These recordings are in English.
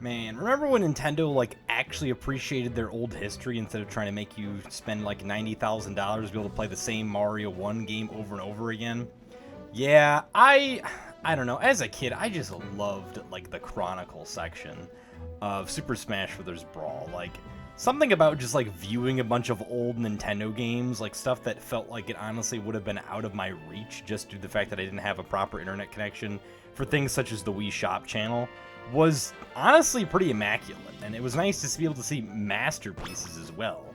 Man, remember when Nintendo, like, actually appreciated their old history instead of trying to make you spend, like, $90,000 to be able to play the same Mario 1 game over and over again? Yeah, I don't know. As a kid, I just loved, like, the Chronicle section of Super Smash Bros. Brawl. Like, something about just, like, viewing a bunch of old Nintendo games, like, stuff that felt like it honestly would have been out of my reach just due to the fact that I didn't have a proper internet connection for things such as the Wii Shop channel, was honestly pretty immaculate, and it was nice to be able to see masterpieces as well.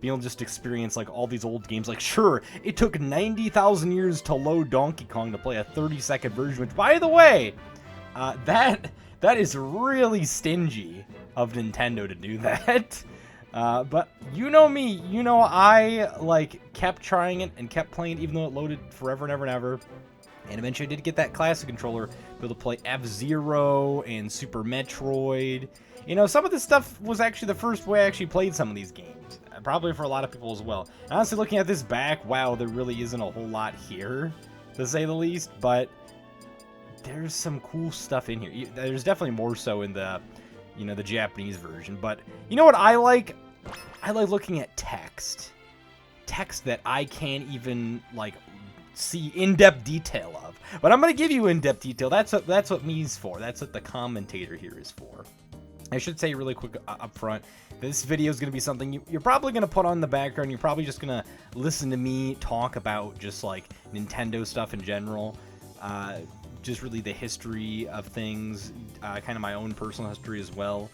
Being able to just experience like all these old games. Like, sure, it took 90,000 years to load Donkey Kong to play a 30-second version, which, by the way, that is really stingy of Nintendo to do that. But you know me, you know I like kept trying it and kept playing it even though it loaded forever and ever and ever. And eventually I did get that classic controller, be able to play F-Zero and Super Metroid. You know, some of this stuff was actually the first way I actually played some of these games. Probably for a lot of people as well. And honestly, looking at this back, wow, there really isn't a whole lot here, to say the least. But there's some cool stuff in here. There's definitely more so in the, you know, the Japanese version. But you know what I like? I like looking at text. Text that I can't even, like, see in-depth detail of. But I'm going to give you in-depth detail. That's what me's for. That's what the commentator here is for. I should say really quick up front, this video is going to be something you're probably going to put on the background. You're probably just going to listen to me talk about just like Nintendo stuff in general. Just really the history of things, kind of my own personal history as well.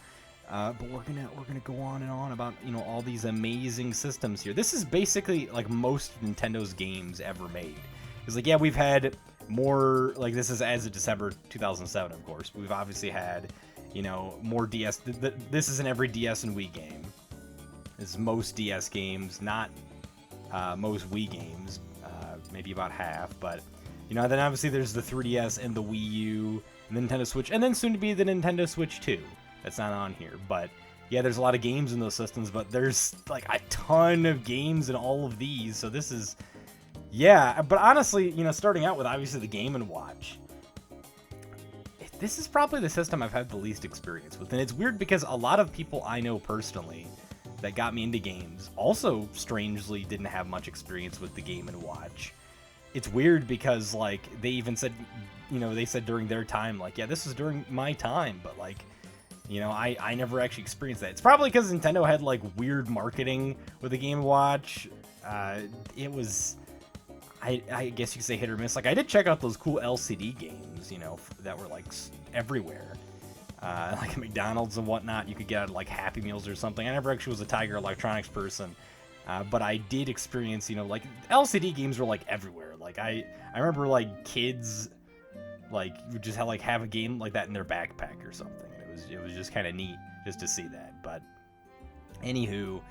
But we're gonna go on and on about, you know, all these amazing systems here. This is basically like most of Nintendo's games ever made. It's like, yeah, we've had more, like, this is as of December 2007, of course. We've obviously had, you know, more DS. This is in every DS and Wii game. This is most DS games, not most Wii games. Maybe about half, but you know, then obviously there's the 3DS and the Wii U, and the Nintendo Switch, and then soon to be the Nintendo Switch 2. That's not on here, but yeah, there's a lot of games in those systems, but there's like a ton of games in all of these, so this is, yeah. But honestly, you know, starting out with obviously the Game & Watch, this is probably the system I've had the least experience with, and it's weird because a lot of people I know personally that got me into games also strangely didn't have much experience with the Game & Watch. It's weird because, like, they even said, you know, they said during their time, like, yeah, this is during my time, but, like, you know, I never actually experienced that. It's probably because Nintendo had, like, weird marketing with the Game & Watch. It was, I guess you could say hit or miss. Like, I did check out those cool LCD games, you know, that were, like, everywhere. Like McDonald's and whatnot. You could get, like, Happy Meals or something. I never actually was a Tiger Electronics person. But I did experience, you know, like, LCD games were, like, everywhere. Like, I remember, like, kids, like, would just have a game like that in their backpack or something. It was just kind of neat just to see that. But anywho,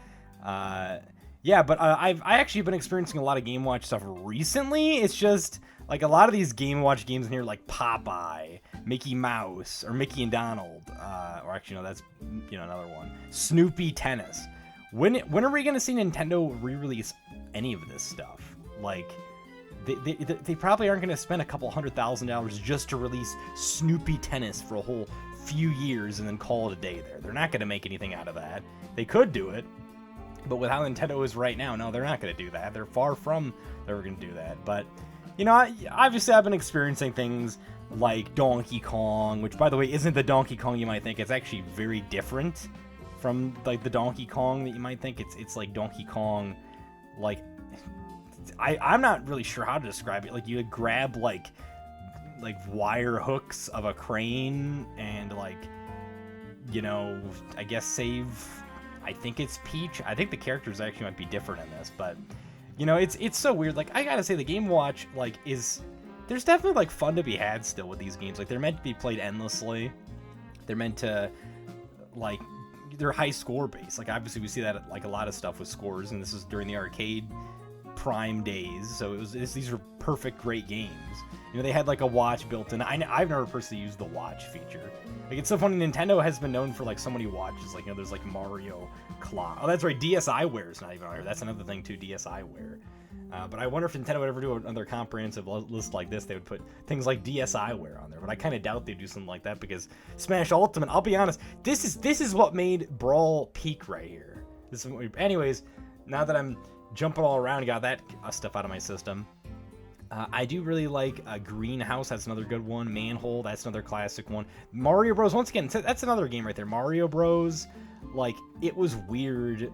yeah, but I actually been experiencing a lot of Game Watch stuff recently. It's just like a lot of these Game Watch games in here, like Popeye, Mickey Mouse, or Mickey and Donald, or actually no, that's, you know, another one, Snoopy Tennis. When are we gonna see Nintendo re-release any of this stuff? Like, they probably aren't gonna spend a couple $100,000 just to release Snoopy Tennis for a whole few years and then call it a day there. They're not going to make anything out of that. They could do it, but with how Nintendo is right now, no, they're not going to do that. They're far from ever going to do that. But, you know, obviously I've been experiencing things like Donkey Kong, which, by the way, isn't the Donkey Kong you might think. It's actually very different from, like, the Donkey Kong that you might think. It's like Donkey Kong, like, I'm not really sure how to describe it. Like, you grab, like wire hooks of a crane and, like, you know, I guess save, I think it's Peach. I think the characters actually might be different in this, but, you know, it's so weird. Like, I gotta say, the Game Watch, like, there's definitely, like, fun to be had still with these games. Like, they're meant to be played endlessly. They're meant to, like, they're high score based. Like, obviously we see that at, like, a lot of stuff with scores, and this is during the arcade prime days, so these are perfect, great games. You know, they had, like, a watch built in. I've never personally used the watch feature. Like, it's so funny, Nintendo has been known for, like, so many watches. Like, you know, there's, like, Mario Clock. Oh, that's right, DSiWare is not even on here. That's another thing, too, DSiWare. But I wonder if Nintendo would ever do another comprehensive list like this. They would put things like DSiWare on there, but I kind of doubt they'd do something like that because Smash Ultimate. I'll be honest, this is what made Brawl peak right here. Anyways, now that I'm jumping all around, got that stuff out of my system. I do really like Greenhouse. That's another good one. Manhole. That's another classic one. Mario Bros. Once again, that's another game right there. Mario Bros. Like, it was weird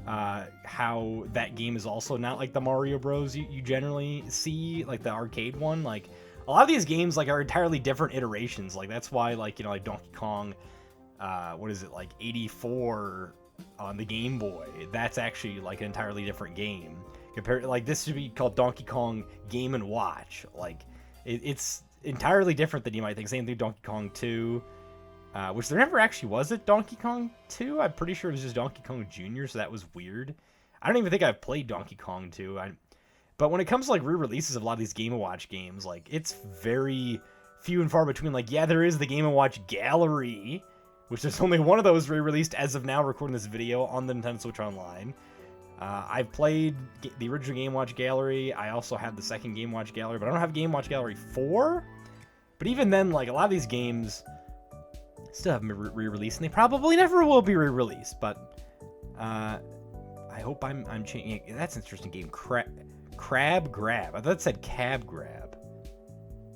how that game is also not like the Mario Bros. You generally see, like the arcade one. Like, a lot of these games like are entirely different iterations. Like, that's why, like, you know, like Donkey Kong, what is it, like 84 on the Game Boy. That's actually like an entirely different game. Compared to, like, this should be called Donkey Kong Game & Watch. Like, it's entirely different than you might think. Same thing, Donkey Kong 2, which there never actually was a Donkey Kong 2. I'm pretty sure it was just Donkey Kong Jr., so that was weird. I don't even think I've played Donkey Kong 2. But when it comes to, like, re-releases of a lot of these Game & Watch games, like, it's very few and far between. Like, yeah, there is the Game & Watch Gallery, which there's only one of those re-released as of now recording this video on the Nintendo Switch Online. I've played the original Game Watch Gallery. I also have the second Game Watch Gallery, but I don't have Game Watch Gallery 4. But even then, like, a lot of these games still haven't been re-released, and they probably never will be re-released. But I hope I'm changing. That's an interesting game. Crab Grab. I thought it said Cab Grab.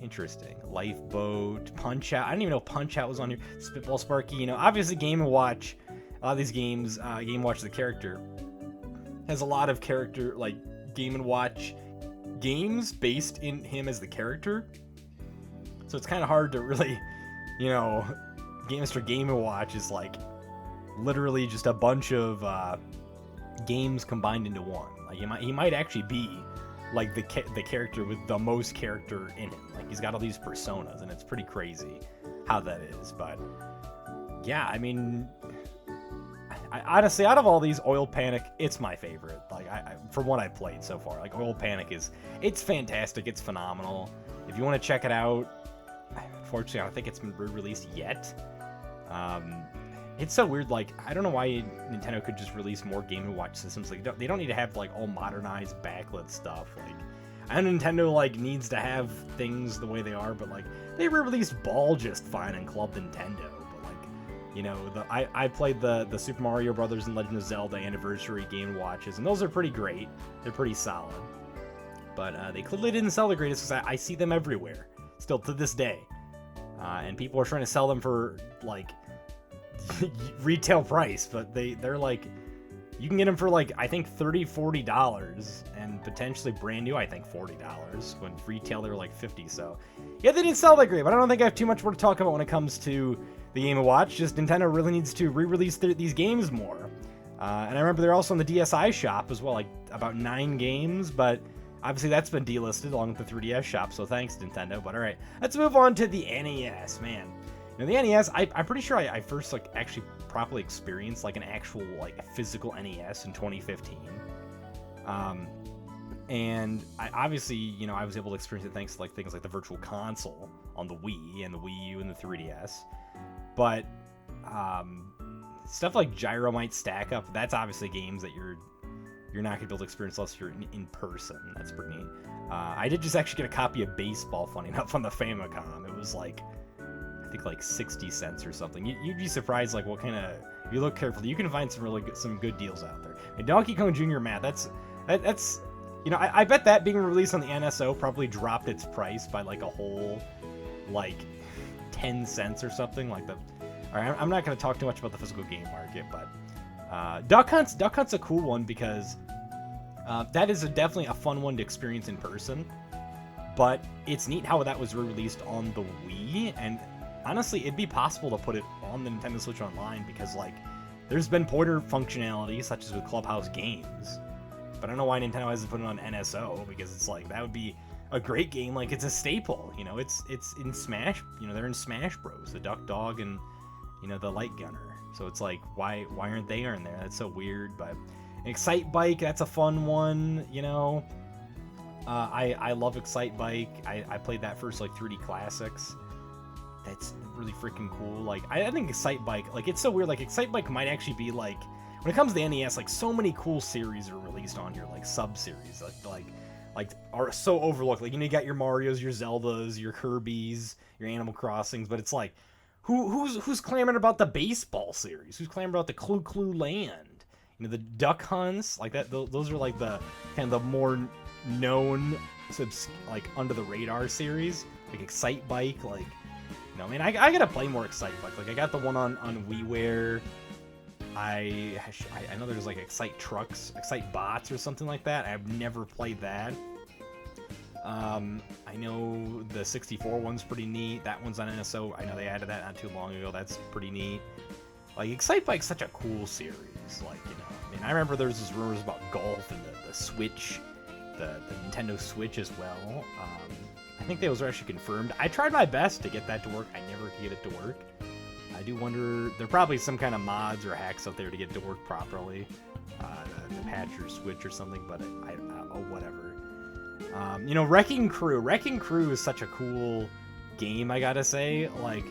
Interesting. Lifeboat, Punch Out. I didn't even know Punch Out was on here. Spitball Sparky. You know, obviously Game & Watch. A lot of these games, Game & Watch the character has a lot of character, like, Game & Watch games based in him as the character. So it's kind of hard to really, you know, Mr. Game & Watch is, like, literally just a bunch of games combined into one. Like, he might actually be, like, the character with the most character in him. Like, he's got all these personas, and it's pretty crazy how that is. But, yeah, I mean, I honestly, out of all these, Oil Panic, it's my favorite. Like, from what I've played so far, like, Oil Panic it's fantastic. It's phenomenal. If you want to check it out, unfortunately, I don't think it's been re-released yet. It's so weird. Like, I don't know why Nintendo could just release more Game & Watch systems. Like, they don't need to have, like, all modernized backlit stuff. Like, I know Nintendo, like, needs to have things the way they are, but, like, they re-released Ball just fine on Club Nintendo. You know, I played the Super Mario Brothers and Legend of Zelda Anniversary Game & Watches, and those are pretty great. They're pretty solid. But they clearly didn't sell the greatest, because I see them everywhere, still to this day. And people are trying to sell them for, like, retail price, but they're like, you can get them for, like, I think $30-$40, and potentially brand new, I think $40, when retail they were like $50. So yeah, they didn't sell that great, but I don't think I have too much more to talk about when it comes to the Game & Watch. Just Nintendo really needs to re-release these games more. And I remember they're also in the DSi shop as well, like about 9 games, but obviously that's been delisted along with the 3DS shop, so thanks Nintendo. But alright, let's move on to the NES, man. Now the NES, I'm pretty sure I first, like, actually properly experienced, like, an actual, like, physical NES in 2015. And I obviously, you know, I was able to experience it thanks to, like, things like the Virtual Console on the Wii and the Wii U and the 3DS. But stuff like Gyromite Stack Up, that's obviously games that you're not gonna be able to experience unless you're in person. That's pretty neat. I did just actually get a copy of Baseball, funny enough, on the Famicom. It was like, I think like 60 cents or something. You'd be surprised, like, what kind of, if you look carefully, you can find some good deals out there. And Donkey Kong Jr. Matt, that's you know, I bet that being released on the NSO probably dropped its price by, like, a whole, like, 10 cents or something. Like, alright, I'm not going to talk too much about the physical game market, but Duck Hunt's a cool one because that is definitely a fun one to experience in person. But it's neat how that was re-released on the Wii, and honestly, it'd be possible to put it on the Nintendo Switch Online because, like, there's been pointer functionality, such as with Clubhouse Games. But I don't know why Nintendo hasn't put it on NSO, because it's like, that would be a great game. Like, it's a staple, you know, it's in Smash, you know, they're in Smash Bros, the Duck Dog and, you know, the Light Gunner. So it's like, why aren't they in there? That's so weird. But Excite Bike, that's a fun one, you know. I love Excite Bike. I played that first, like, 3D Classics. That's really freaking cool. Like, I think Excite Bike, like, it's so weird. Like, Excite Bike might actually be, like, when it comes to NES, like so many cool series are released on here, like sub-series, like are so overlooked. Like, you know, you got your Marios, your Zeldas, your Kirby's, your Animal Crossings, but it's like, who's clamoring about the baseball series? Who's clamoring about the Clue Clue Land? You know, the Duck Hunts, like that. Those are like the kind of the more known, like under the radar series, like Excite Bike. Like, you know, I mean, I gotta play more Excite Bike. Like, I got the one on WiiWare. I know there's like Excite Trucks, Excite Bots, or something like that. I've never played that. I know the 64 one's pretty neat. That one's on NSO. I know they added that not too long ago. That's pretty neat. Like, Excite Bike's such a cool series. Like, you know, I mean, I remember there was rumors about golf and the Switch, the Nintendo Switch as well. I think those are actually confirmed. I tried my best to get that to work. I never could get it to work. I do wonder, there are probably some kind of mods or hacks out there to get it to work properly. The patch or Switch or something, but whatever. You know, Wrecking Crew. Wrecking Crew is such a cool game, I gotta say. Like,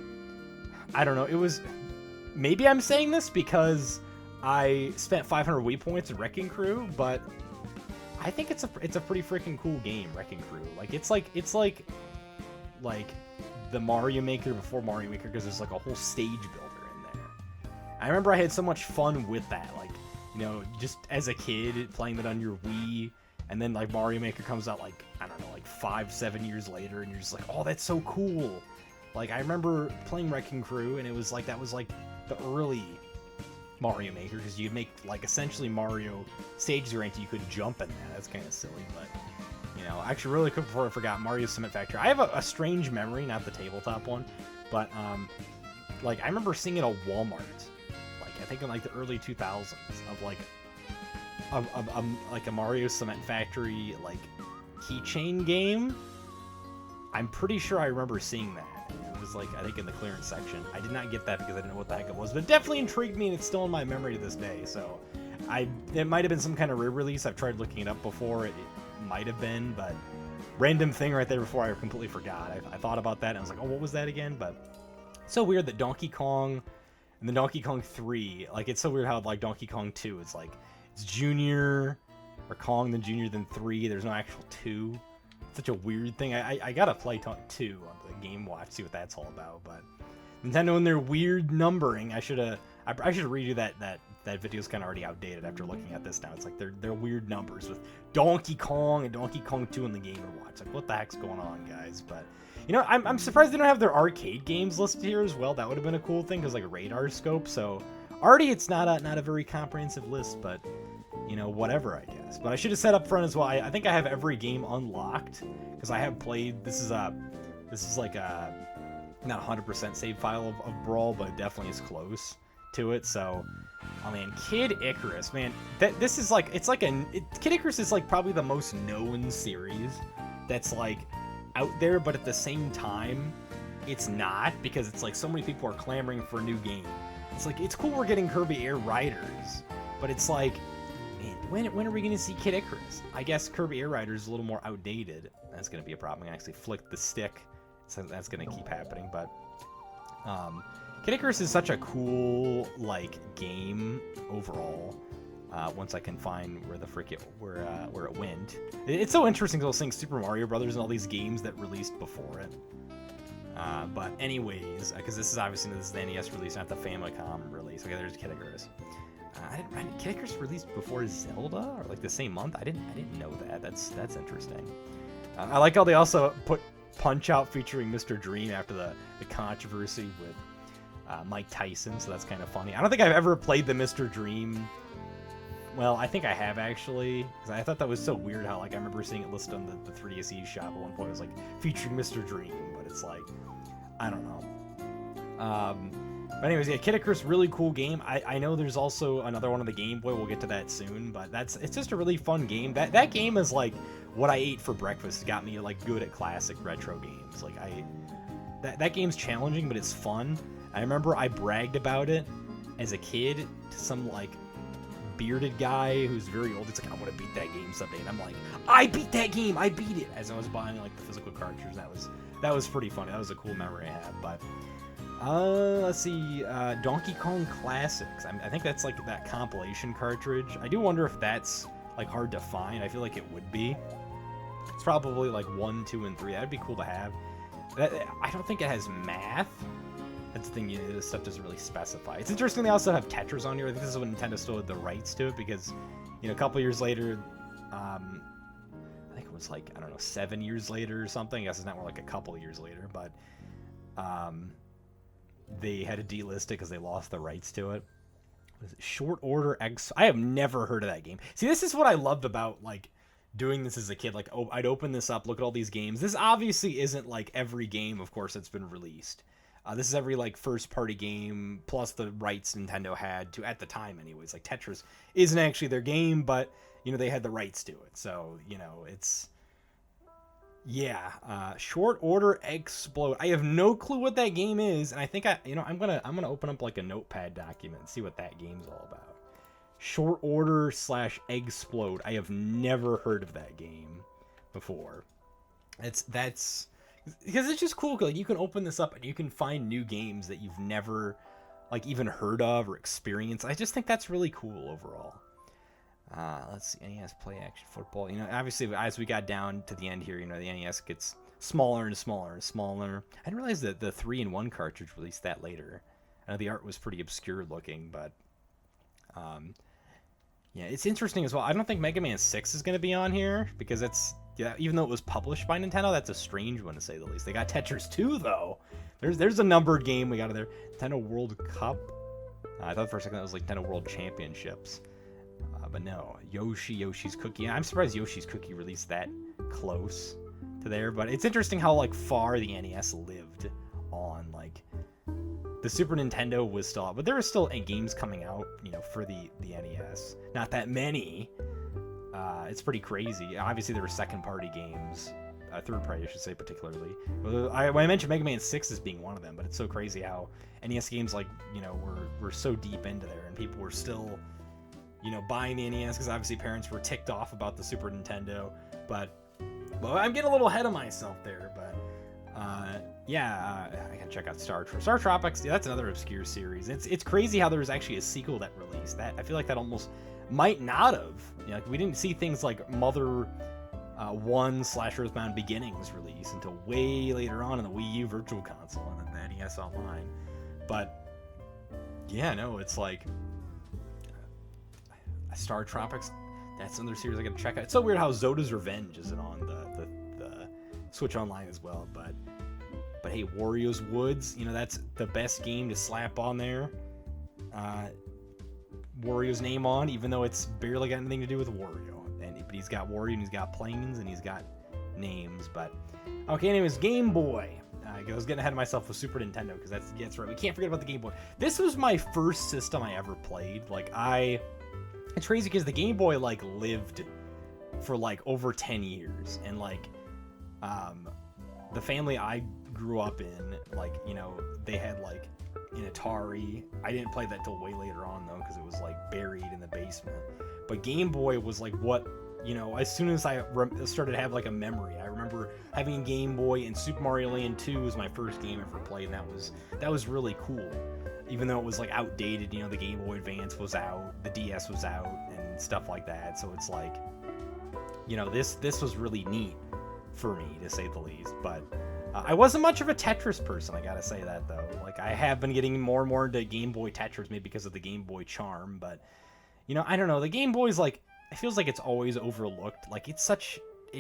I don't know, it was... Maybe I'm saying this because I spent 500 Wii points in Wrecking Crew, but I think it's a pretty freaking cool game, Wrecking Crew. Like, it's like the Mario Maker before Mario Maker, because there's like a whole stage builder in there. I remember I had so much fun with that, like, you know, just as a kid playing that on your Wii, and then like Mario Maker comes out like, I don't know, like 5-7 years later, and you're just like, oh, that's so cool. Like, I remember playing Wrecking Crew, and it was like, that was like the early Mario Maker, because you'd make like essentially Mario stages ranked, you could jump in that. That's kind of silly, but you know, actually really quick before I forgot, Mario Cement Factory. I have a strange memory, not the tabletop one, but like I remember seeing it at Walmart, like I think in like the early 2000s, of like a Mario Cement Factory like keychain game. I'm pretty sure I remember seeing that. It was like, I think in the clearance section. I did not get that because I didn't know what the heck it was, but it definitely intrigued me, and it's still in my memory to this day. So it might have been some kind of re-release. I've tried looking it up before. It might have been, but random thing right there before I completely forgot. I thought about that and I was like, oh, what was that again? But it's so weird that Donkey Kong and the Donkey Kong 3, like, it's so weird how like Donkey Kong 2, it's like, it's Junior or Kong, then Junior, then 3. There's no actual 2. Such a weird thing. I gotta play 2 on the Game Watch, see what that's all about. But Nintendo and their weird numbering, I should redo that video's kind of already outdated after looking at this now. It's like they're weird numbers with Donkey Kong and Donkey Kong 2 in the Game Watch. Like, what the heck's going on, guys? But you know, I'm surprised they don't have their arcade games listed here as well. That would have been a cool thing, because like Radar Scope. So already it's not a very comprehensive list, but you know, whatever, I guess. But I should have said up front as well, I think I have every game unlocked, because I have played, this is like a not 100% save file of Brawl, but it definitely is close to it. So, oh man, Kid Icarus, man, this is like, Kid Icarus is like probably the most known series that's like out there, but at the same time, it's not, because it's like so many people are clamoring for a new game. It's like, it's cool we're getting Kirby Air Riders, but it's like, man, when are we going to see Kid Icarus? I guess Kirby Air Riders is a little more outdated. That's going to be a problem. I actually flicked the stick, so that's going to keep happening. But Kid Icarus is such a cool like game overall. Once I can find where the frick where it went, it's so interesting to seeing Super Mario Brothers and all these games that released before it. But anyways, because this is the NES release, not the Famicom release. Okay, there's Kid Icarus. Kid Icarus released before Zelda, or like the same month. I didn't know that. That's interesting. I like how they also put Punch-Out featuring Mr. Dream after the controversy with Mike Tyson, so that's kind of funny. I don't think I've ever played the Mr. Dream. Well, I think I have actually, because I thought that was so weird how like I remember seeing it listed on the 3DS shop at one point. It was like featuring Mr. Dream, but it's like, I don't know. But anyways, yeah, Kid Icarus, really cool game. I know there's also another one on the Game Boy. We'll get to that soon, but it's just a really fun game. That game is like what I ate for breakfast. It got me like good at classic retro games. Like that game's challenging, but it's fun. I remember I bragged about it as a kid to some like bearded guy who's very old. It's like, I want to beat that game someday, and I'm like, I beat that game, I beat it, as I was buying like the physical cartridge. That was pretty funny. That was a cool memory I had. But Let's see, Donkey Kong Classics. I think that's like that compilation cartridge. I do wonder if that's like hard to find. I feel like it would be. It's probably like 1, 2, and 3. That'd be cool to have. I don't think it has math. That's the thing, this stuff doesn't really specify. It's interesting they also have Tetris on here. I think this is when Nintendo still had the rights to it because, a couple years later, I think it was like, I don't know, 7 years later or something. I guess it's not more like a couple years later, but they had to delist it because they lost the rights to it. What is it? Short Order X. I have never heard of that game. See, this is what I loved about, like, doing this as a kid. Like, I'd open this up, look at all these games. This obviously isn't, like, every game, of course, that's been released. This is every, like, first-party game, plus the rights Nintendo had to, at the time anyways. Like, Tetris isn't actually their game, but, they had the rights to it. So, it's... Yeah, Short Order Explode. I have no clue what that game is, and I think I'm gonna open up, like, a notepad document and see what that game's all about. Short Order / Explode. I have never heard of that game before. That's... Because it's just cool, like, you can open this up and you can find new games that you've never, like, even heard of or experienced. I just think that's really cool overall. Let's see, NES Play Action Football. Obviously, as we got down to the end here, the NES gets smaller and smaller and smaller. I didn't realize that the 3-in-1 cartridge released that later. I know the art was pretty obscure looking, but, yeah, it's interesting as well. I don't think Mega Man 6 is going to be on here, because it's... Yeah, even though it was published by Nintendo, that's a strange one to say the least. They got Tetris 2, though. There's a numbered game we got there. Nintendo World Cup. I thought for a second that was like Nintendo World Championships. But no, Yoshi's Cookie. I'm surprised Yoshi's Cookie released that close to there. But it's interesting how, like, far the NES lived on, like... The Super Nintendo was still out. But there were still games coming out, for the NES. Not that many. It's pretty crazy. Obviously, there were second-party games, third-party, I should say, particularly. I mentioned Mega Man 6 as being one of them, but it's so crazy how NES games, like, were so deep into there, and people were still, buying the NES, because obviously parents were ticked off about the Super Nintendo, but I'm getting a little ahead of myself there, but, yeah, I can check out Star Tropics. Yeah, that's another obscure series. It's crazy how there was actually a sequel that released. That I feel like that almost might not have. Like, we didn't see things like Mother 1 / Earthbound Beginnings release until way later on in the Wii U Virtual Console and the NES Online. But yeah, no, it's like Star Tropics. That's another series I gotta check out. It's so weird how Zoda's Revenge isn't on the Switch Online as well. But hey, Wario's Woods. That's the best game to slap on there. Wario's name on, even though it's barely got anything to do with Wario. But he's got Wario, and he's got planes, and he's got names. But okay, anyways, Game Boy. I was getting ahead of myself with Super Nintendo, because that's right. We can't forget about the Game Boy. This was my first system I ever played. Like, it's crazy because the Game Boy, like, lived for, like, over 10 years. And, like, the family I grew up in, like, they had, like, an Atari. I didn't play that till way later on, though, because it was, like, buried in the basement. But Game Boy was, like, what, as soon as I started to have, like, a memory. I remember having a Game Boy, and Super Mario Land 2 was my first game I ever played, and that was really cool. Even though it was, like, outdated, the Game Boy Advance was out, the DS was out, and stuff like that. So it's like, this was really neat for me, to say the least. But I wasn't much of a Tetris person, I gotta say that, though. Like, I have been getting more and more into Game Boy Tetris, maybe because of the Game Boy charm, but, I don't know. The Game Boy's, like, it feels like it's always overlooked. Like, it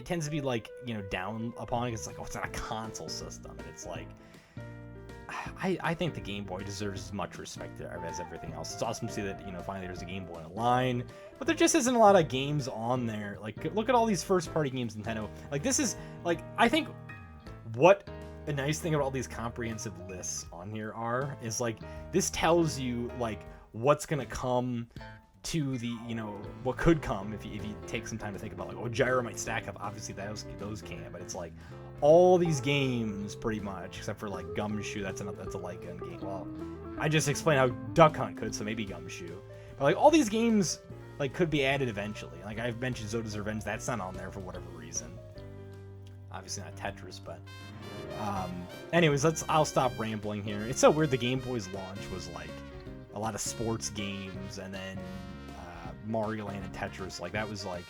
tends to be, like, down upon it. It's like, oh, it's not a console system. And it's like, I think the Game Boy deserves as much respect as everything else. It's awesome to see that, finally there's a Game Boy online, but there just isn't a lot of games on there. Like, look at all these first-party games Nintendo. Like, this is, like, I think what a nice thing about all these comprehensive lists on here is, like, this tells you, like, what's gonna come to the, what could come if you take some time to think about, like, oh, Gyro might stack up. Obviously, those can, but it's like all these games pretty much, except for, like, Gumshoe. That's a light gun game. Well, I just explained how Duck Hunt could, so maybe Gumshoe. But, like, all these games, like, could be added eventually. Like, I've mentioned Zoda's Revenge. That's not on there for whatever reason. Obviously not Tetris, but Anyways, I'll stop rambling here. It's so weird. The Game Boy's launch was like a lot of sports games, and then Mario Land and Tetris. Like that was like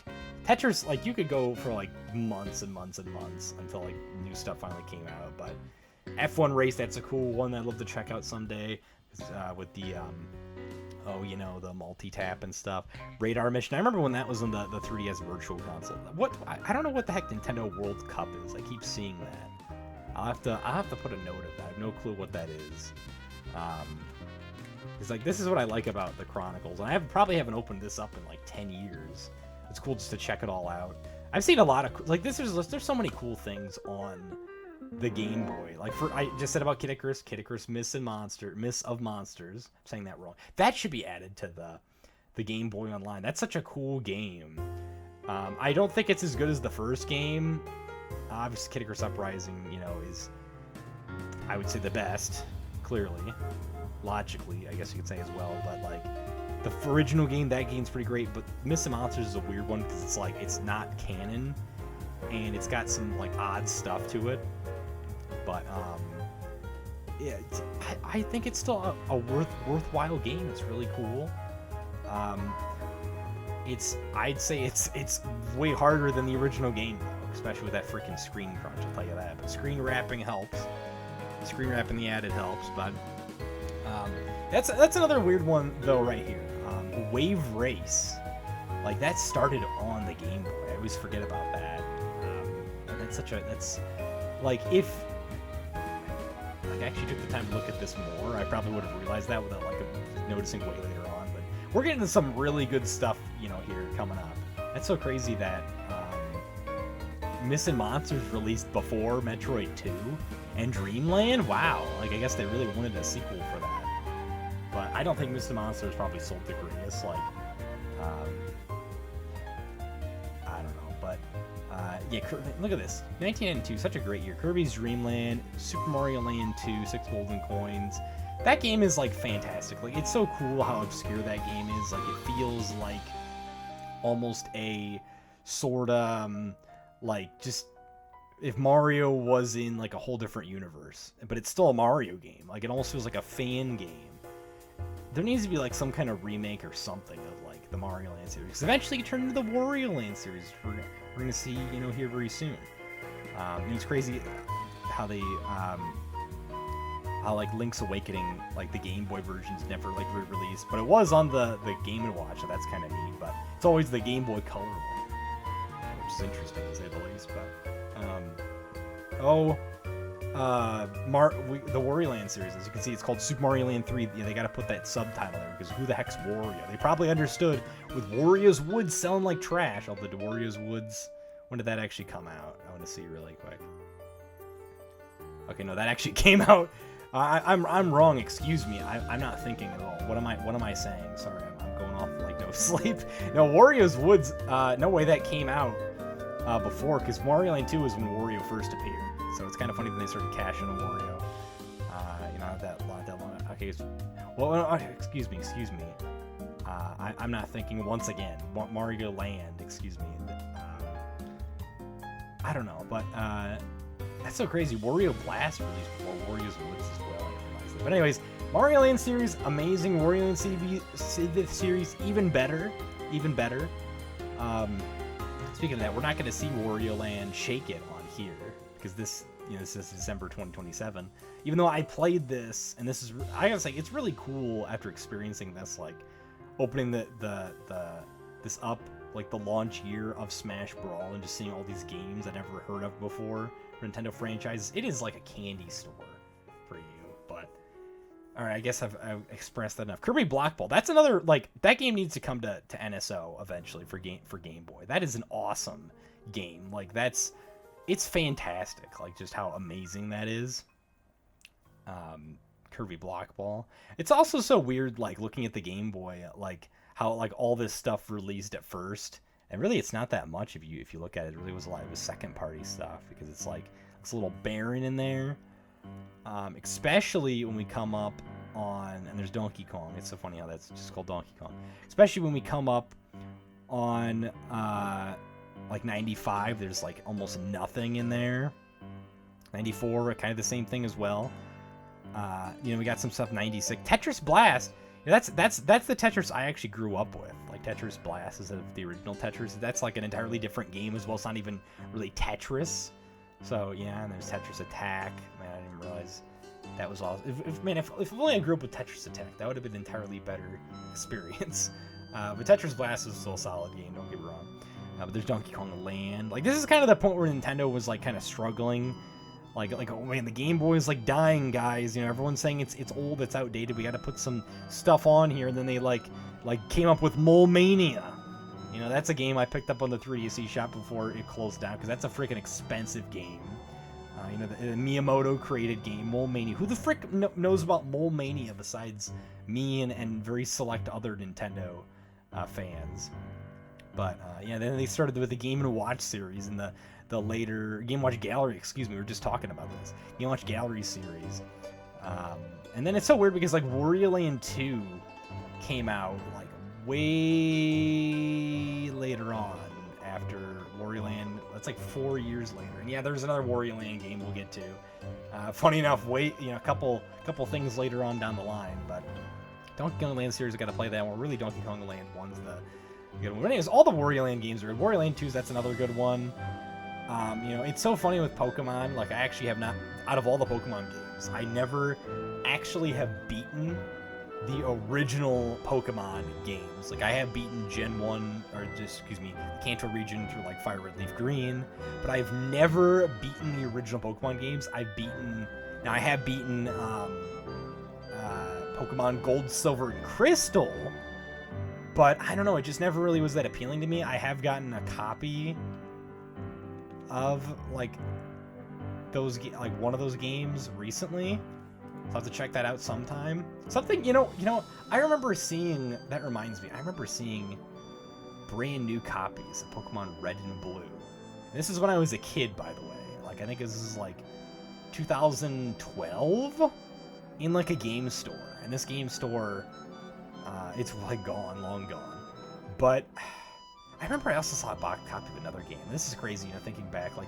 Tetris. Like you could go for like months and months and months until like new stuff finally came out. But F1 Race, that's a cool one that I'd love to check out someday. With the the multi-tap and stuff. Radar Mission. I remember when that was on the 3DS Virtual Console. I don't know what the heck Nintendo World Cup is. I keep seeing that. I'll have to put a note of that. I have no clue what that is. It's like this is what I like about the Chronicles. And I probably haven't opened this up in like 10 years. It's cool just to check it all out. I've seen a lot of like there's so many cool things on the Game Boy. Like I just said about Kid Icarus Miss of Monsters. I'm saying that wrong. That should be added to the Game Boy Online. That's such a cool game. I don't think it's as good as the first game. Obviously, Kid Icarus Uprising, is, I would say, the best, clearly. Logically, I guess you could say as well. But, like, the original game, that game's pretty great. But Miss of Monsters is a weird one because it's, like, it's not canon. And it's got some, like, odd stuff to it. But, yeah, I think it's still a worthwhile game. It's really cool. I'd say it's way harder than the original game, though, especially with that freaking screen crunch, I'll tell you that. But screen wrapping helps. Screen wrapping the added helps, but that's another weird one, though, right here. Wave Race. Like, that started on the Game Boy. I always forget about that. That's like, if I actually took the time to look at this more, I probably would have realized that without, like, noticing way later on. But we're getting to some really good stuff, here coming up. That's so crazy that Miss and Monsters released before Metroid 2 and Dreamland. Wow, like I guess they really wanted a sequel for that. But I don't think Miss and Monsters probably sold the greatest. Like, I don't know, but yeah, look at this. 1992, such a great year. Kirby's Dream Land, Super Mario Land 2, 6 Golden Coins. That game is, like, fantastic. Like, it's so cool how obscure that game is. Like, it feels like almost a sort of, like, just if Mario was in, like, a whole different universe. But it's still a Mario game. Like, it almost feels like a fan game. There needs to be, like, some kind of remake or something of, like, the Mario Land series. Because eventually it turned into the Wario Land series. We're going to see, here very soon. And it's crazy how they, how, like, Link's Awakening, like, the Game Boy version's never, like, re-released. But it was on the Game & Watch, so that's kind of neat. But it's always the Game Boy Color one, which is interesting, to say the least. But, the Wario Land series, as you can see, it's called Super Mario Land 3. Yeah, they got to put that subtitle there, because who the heck's Wario? They probably understood with Wario's Woods selling like trash. Although the Wario's Woods, when did that actually come out? I want to see really quick. Okay, no, that actually came out. I'm wrong. Excuse me. I'm not thinking at all. What am I saying? Sorry, I'm going off like no sleep. No, Wario's Woods. No way that came out before, because Mario Land 2 was when Wario first appeared. So it's kind of funny when they started cashing on Wario. Not that long. Okay. Well, excuse me. I'm not thinking once again. Mario Land. Excuse me. I don't know, but that's so crazy. Wario Blast released before Wario's Woods as well. I didn't realize that. But anyways, Mario Land series, amazing. Wario Land series, even better. Speaking of that, we're not going to see Wario Land Shake It on here because this is December 2027. Even though I played this, and this is, I gotta say, it's really cool after experiencing this, like opening this up, like the launch year of Smash Brawl, and just seeing all these games I'd never heard of before, Nintendo franchises. It is like a candy store for you. But all right, I guess I've expressed that enough. Kirby Block Ball. That's another, like, that game needs to come to NSO eventually for Game Boy. That is an awesome game. Like, it's fantastic. Like, just how amazing that is. Kirby Block Ball. It's also so weird, like, looking at the Game Boy, like how, like, all this stuff released at first, and really it's not that much if you look at it. It really was a lot of second party stuff, because it's like it's a little barren in there. Especially when we come up on, and there's Donkey Kong. It's so funny how that's just called Donkey Kong. Especially when we come up on like 95, there's like almost nothing in there. 94, kind of the same thing as well. You know, we got some stuff 96. Tetris Blast. You know, that's the Tetris I actually grew up with. Like Tetris Blast is the original Tetris. That's like an entirely different game as well. It's not even really Tetris. So yeah, and there's Tetris Attack. Man, I didn't realize that was awesome. If only I grew up with Tetris Attack, that would have been an entirely better experience. But Tetris Blast is still a solid game. Don't get me wrong. But there's Donkey Kong Land. Like this is kind of the point where Nintendo was like kind of struggling. Like, oh man, the Game Boy is like dying, guys. You know, everyone's saying it's old, it's outdated. We got to put some stuff on here. And then they like came up with Mole Mania. You know, that's a game I picked up on the 3DS eShop before it closed down because that's a freaking expensive game. You know, the Miyamoto created game, Mole Mania. Who the frick knows about Mole Mania besides me and very select other Nintendo fans? But yeah, then they started with the Game & Watch series and the later Game & Watch Gallery, excuse me, we were just talking about this. Game & Watch Gallery series. And then it's so weird because like Wario Land 2 came out like way later on after Wario Land. That's like 4 years later. And yeah, there's another Wario Land game we'll get to. Funny enough, a couple things later on down the line, but Donkey Kong Land series, I got to play that one. Really, Donkey Kong Land 1's the good one. But anyways, all the Wario Land games are good. Wario Land 2's, that's another good one. You know, it's so funny with Pokemon. Like, I actually have not, out of all the Pokemon games, I never actually have beaten the original Pokemon games. Like, I have beaten Gen 1, or just, excuse me, Kanto region through, like, Fire, Red, Leaf, Green, but I've never beaten the original Pokemon games. I have beaten Pokemon Gold, Silver, and Crystal, but I don't know, it just never really was that appealing to me. I have gotten a copy of like one of those games recently. So I'll have to check that out sometime. Something, you know, I remember seeing, that reminds me, I remember seeing brand new copies of Pokemon Red and Blue. And this is when I was a kid, by the way. Like, I think this is like 2012 in like a game store. And this game store, it's like gone, long gone. But I remember I also saw a box copy of another game. This is crazy, you know, thinking back, like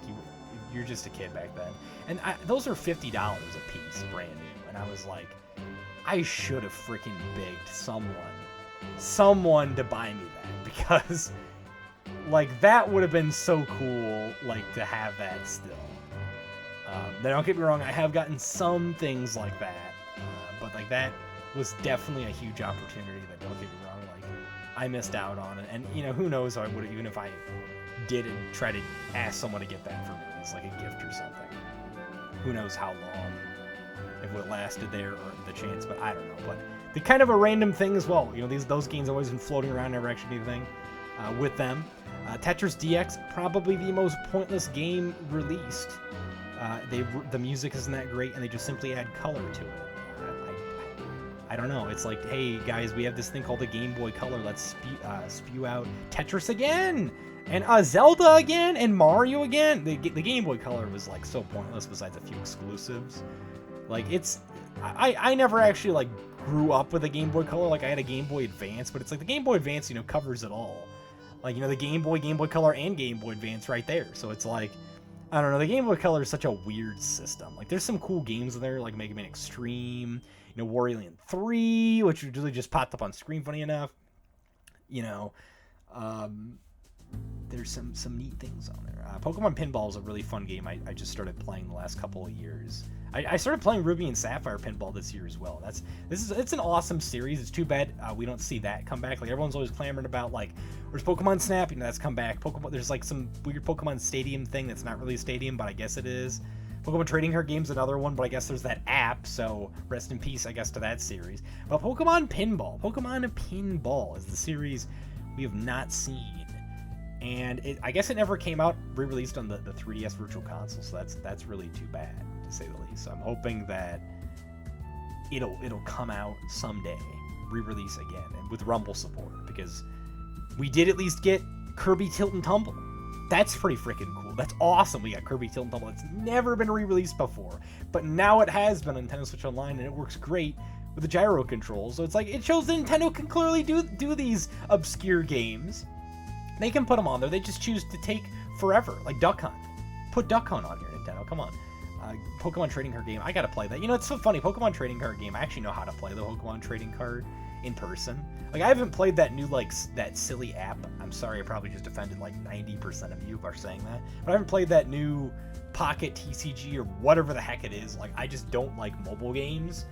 you're just a kid back then. And those are $50 a piece, brand new. And I was like, I should have freaking begged someone to buy me that, because like that would have been so cool, like to have that still. Now don't get me wrong, I have gotten some things like that, but like that was definitely a huge opportunity that, don't get me wrong, like I missed out on it. And you know, who knows, I would have, even if I did and try to ask someone to get that for me as like a gift or something. Who knows how long it would have lasted there, or the chance, but I don't know. But the kind of a random thing as well. You know, those games have always been floating around, never actually did anything with them. Tetris DX, probably the most pointless game released. The music isn't that great, and they just simply add color to it. I don't know. It's like, hey guys, we have this thing called the Game Boy Color. Let's spew out Tetris again, and Zelda again, and Mario again. The Game Boy Color was like so pointless besides a few exclusives. Like I never actually like grew up with a Game Boy Color. Like I had a Game Boy Advance, but it's like the Game Boy Advance, you know, covers it all. Like, you know, the Game Boy Color, and Game Boy Advance right there. So it's like, I don't know, the Game Boy Color is such a weird system. Like there's some cool games in there, like Mega Man Extreme, you know, Wario Land 3, which really just popped up on screen, funny enough. You know, there's some neat things on there. Pokemon Pinball is a really fun game I just started playing the last couple of years. I started playing Ruby and Sapphire Pinball this year as well. It's an awesome series. It's too bad we don't see that come back. Like everyone's always clamoring about, like, where's Pokemon Snap? You know, that's come back. There's like some weird Pokemon Stadium thing that's not really a stadium, but I guess it is. Pokemon Trading Card Game's another one, but I guess there's that app, so rest in peace, I guess, to that series. But Pokemon Pinball is the series we have not seen. And I guess it never came out re-released on the 3DS Virtual Console, so that's really too bad, to say the least. So I'm hoping that it'll come out someday, re-release again, and with Rumble support, because we did at least get Kirby Tilt and Tumble. That's pretty freaking cool. That's awesome. We got Kirby Tilt and Tumble. It's never been re-released before, but now it has been on Nintendo Switch Online, and it works great with the gyro controls. So it's like, it shows that Nintendo can clearly do these obscure games. They can put them on there. They just choose to take forever, like Duck Hunt. Put Duck Hunt on here, Nintendo. Come on. Pokemon trading card game. I gotta play that. You know, it's so funny. Pokemon trading card game. I actually know how to play the Pokemon trading card in person. Like, I haven't played that new, like, that silly app. I'm sorry, I probably just offended like 90% of you by saying that. But I haven't played that new Pocket TCG or whatever the heck it is. Like, I just don't like mobile games.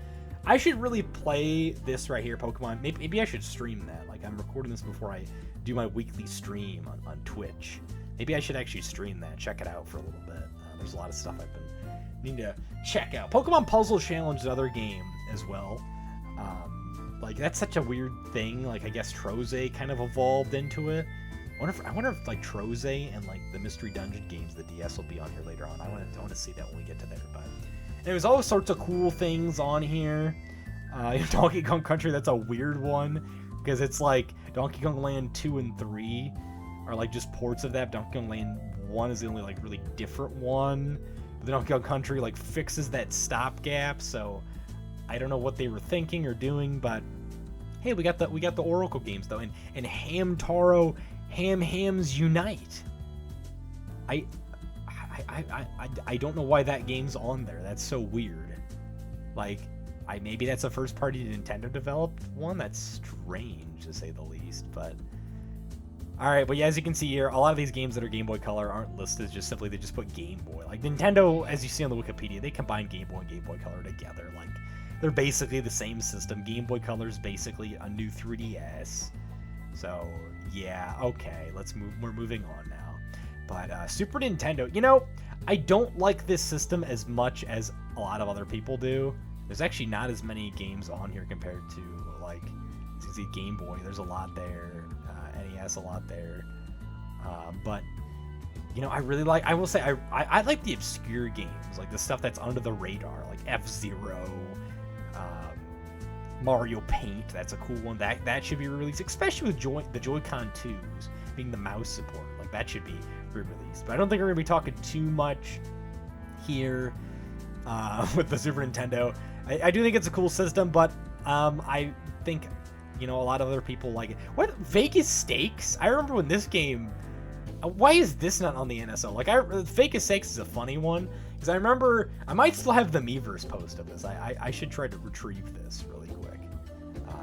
I should really play this right here, Pokemon. Maybe I should stream that. Like, I'm recording this before I do my weekly stream on Twitch. Maybe I should actually stream that. Check it out for a little bit. There's a lot of stuff I've been needing to check out. Pokemon Puzzle Challenge is another game as well. Like, that's such a weird thing. Like, I guess Troze kind of evolved into it. I wonder if like Troze and like the Mystery Dungeon games, the DS will be on here later on. I want to see that when we get to there. But there's all sorts of cool things on here. Donkey Kong Country, that's a weird one because it's like Donkey Kong Land 2 and 3 are like just ports of that. Donkey Kong Land 1 is the only like really different one. But the Donkey Kong Country like fixes that stopgap, so I don't know what they were thinking or doing, but hey, we got the Oracle games though, and Hamtaro Hams Unite. I don't know why that game's on there. That's so weird. Like, maybe that's a first party Nintendo developed one. That's strange to say the least, but all right. But yeah, as you can see here, a lot of these games that are Game Boy Color aren't listed. Just simply they just put Game Boy. Like Nintendo, as you see on the Wikipedia, they combine Game Boy and Game Boy Color together. Like, they're basically the same system. Game Boy Color is basically a new 3DS. So yeah, okay, we're moving on now. But Super Nintendo, you know, I don't like this system as much as a lot of other people do. There's actually not as many games on here compared to, like, you can see Game Boy, there's a lot there, NES a lot there. But, you know, I will say, I like the obscure games, like the stuff that's under the radar, like F-Zero, Mario Paint, that's a cool one. That should be released, especially with the Joy-Con 2s being the mouse support. Like, that should be re-released. But I don't think we're going to be talking too much here with the Super Nintendo. I do think it's a cool system, but I think, you know, a lot of other people like it. What, Vegas Stakes? I remember when this game... why is this not on the NSO? Like, Vegas Stakes is a funny one, because I remember... I might still have the Miiverse post of this. I should try to retrieve this really quick.